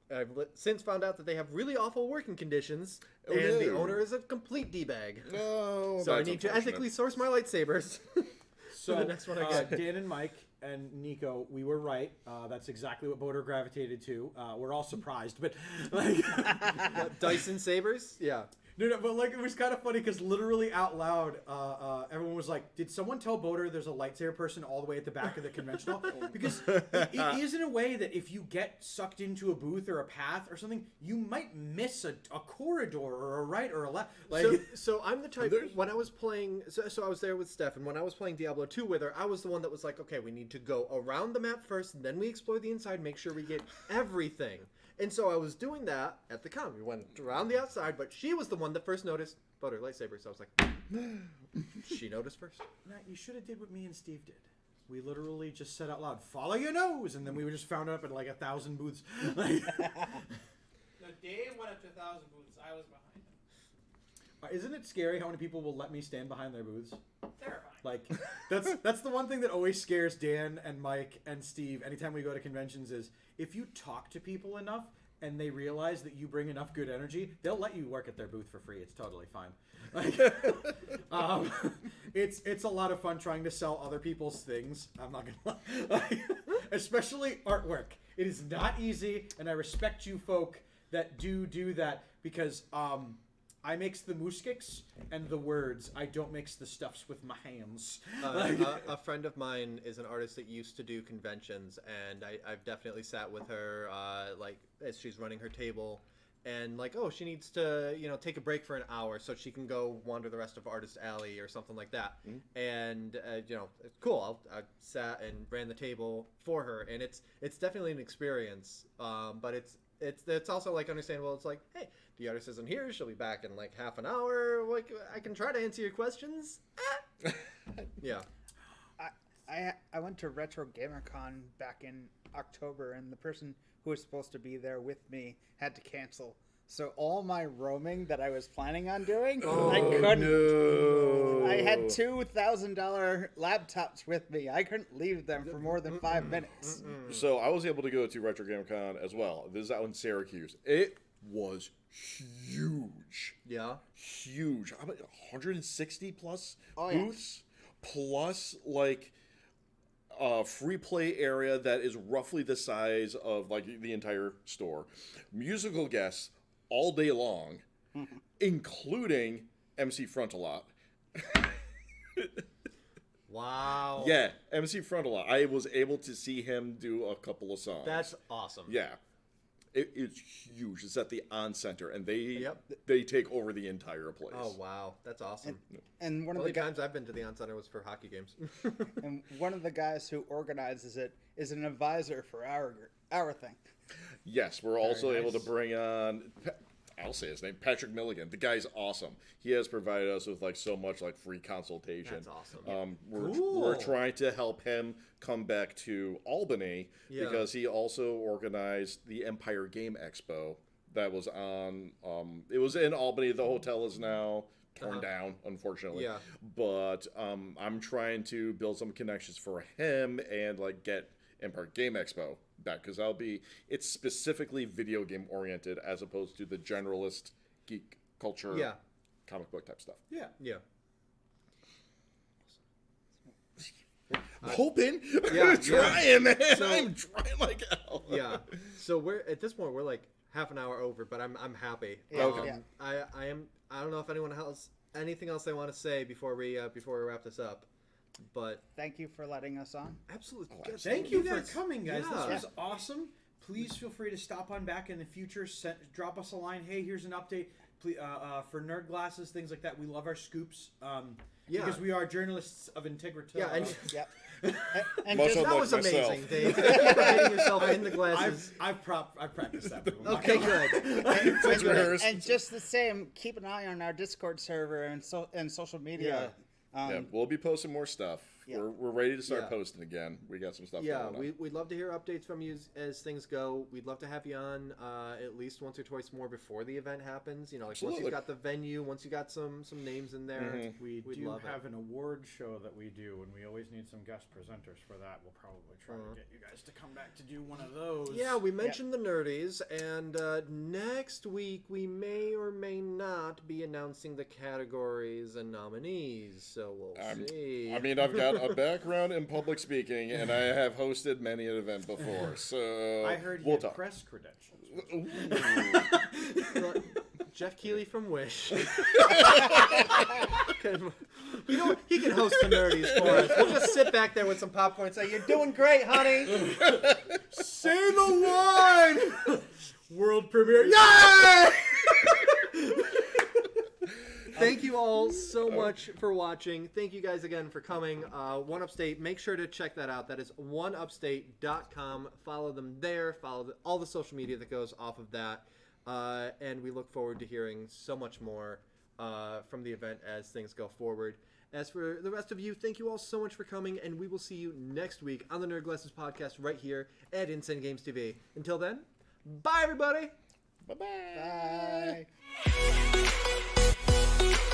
I've since found out that they have really awful working conditions, and the no. owner is a complete d-bag. No, So I that's need to unfortunate. ethically source my lightsabers. So the next one I get. Dan and Mike and Nico, we were right. That's exactly what Boater gravitated to. We're all surprised, but like, What, Dyson sabers? Yeah. no, but like it was kind of funny because literally out loud, everyone was like, "Did someone tell Boater there's a lightsaber person all the way at the back of the convention hall?" Because it is in a way that if you get sucked into a booth or a path or something, you might miss a corridor or a right or a left. Like, So I'm the type, when I was playing, so I was there with Steph, and when I was playing Diablo 2 with her, I was the one that was like, okay, we need to go around the map first, and then we explore the inside, make sure we get everything. And so I was doing that at the con. We went around the outside, but she was the one that first noticed about her lightsaber, so I was like, she noticed first. nah, you should have did what me and Steve did. We literally just said out loud, "Follow your nose," and then we just found up at like 1,000 booths. Like, No, Dave went up to 1,000 booths. I was behind him. isn't it scary how many people will let me stand behind their booths? Terrifying. Like, that's the one thing that always scares Dan and Mike and Steve anytime we go to conventions is if you talk to people enough and they realize that you bring enough good energy, they'll let you work at their booth for free. It's totally fine. Like, it's a lot of fun trying to sell other people's things. I'm not gonna lie. Especially artwork. It is not easy, and I respect you folk that do that, because I makes the muskiks and the words. I don't mix the stuffs with my hands. A friend of mine is an artist that used to do conventions, and I've definitely sat with her, like, as she's running her table, and like, oh, she needs to, take a break for an hour so she can go wander the rest of Artist Alley or something like that. And it's cool. I sat and ran the table for her, and it's definitely an experience. But it's also like understandable. It's like, hey, the artist isn't here. She'll be back in like half an hour. Like, I can try to answer your questions. Yeah. I went to Retro GamerCon back in October, and the person who was supposed to be there with me had to cancel. So all my roaming that I was planning on doing, I couldn't. No. I had $2,000 laptops with me. I couldn't leave them for more than 5 minutes. So I was able to go to Retro GamerCon as well. This is out in Syracuse. It was huge. Yeah. Huge. How many? 160 plus Oh, yeah. booths, plus like a free play area that is roughly the size of like the entire store. Musical guests all day long, including MC Frontalot. Wow. Yeah, MC Frontalot. I was able to see him do a couple of songs. That's awesome. Yeah. It's huge. It's at the On Center, and they Yep. they take over the entire place. Oh, wow. That's awesome. And one The of the only guys, times I've been to the On Center was for hockey games. and one of the guys who organizes it is an advisor for our thing. Yes, we're also able to nice. bring on, I'll say his name, Patrick Milligan. The guy's awesome. He has provided us with like so much like free consultation. That's awesome. We're Cool. trying to help him come back to Albany because he also organized the Empire Game Expo that was on. It was in Albany. The hotel is now torn down, unfortunately. Yeah. But I'm trying to build some connections for him and like get Empire Game Expo back, because it's specifically video game oriented as opposed to the generalist geek culture comic book type stuff. Yeah. Yeah. Hoping, Yeah, trying, man. So- I'm trying like hell. Yeah. So we're at this point we're like half an hour over, but I'm happy. Yeah, Okay. yeah. I don't know if anyone else anything else they want to say before we wrap this up, but Thank you for letting us on. absolutely. Thank you for coming, guys. Yeah. This was awesome. Please feel free to stop on back in the future. Drop us a line. Hey, here's an update. Please, for nerd glasses, things like that. We love our scoops. Because we are journalists of integrity. Yeah, and Yep. And Much just, of- that was myself. amazing, Dave. Thank you for hitting yourself in the glasses. I've practiced that. Okay, good. It's rehearsed. and just the same, keep an eye on our Discord server and social media. Yeah, we'll be posting more stuff. Yeah. We're ready to start Yeah. posting again. We got some stuff Yeah, going on. we'd love to hear updates from you as things go. We'd love to have you on at least once or twice more before the event happens. Like once Absolutely. you've got the venue, once you got some names in there. We We'd do love it. have an award show that we do, and we always need some guest presenters for that. We'll probably try to get you guys to come back to do one of those. Yeah, we mentioned the nerdies, and next week we may or may not be announcing the categories and nominees, so we'll see. I mean, I've got a background in public speaking, and I have hosted many an event before. So I heard you we'll had talk. press credentials. Jeff Keighley from Wish. He can host the nerdies for us. We'll just sit back there with some popcorn and say, "You're doing great, honey." Say the line! World premiere. Yay! Thank you all so much for watching. Thank you guys again for coming. 1UpState, make sure to check that out. That is 1UpState.com. Follow them there. Follow all the social media that goes off of that. And we look forward to hearing so much more from the event as things go forward. As for the rest of you, thank you all so much for coming, and we will see you next week on the Nerd Glasses Podcast right here at Insane Games TV. Until then, bye everybody! Bye-bye. bye.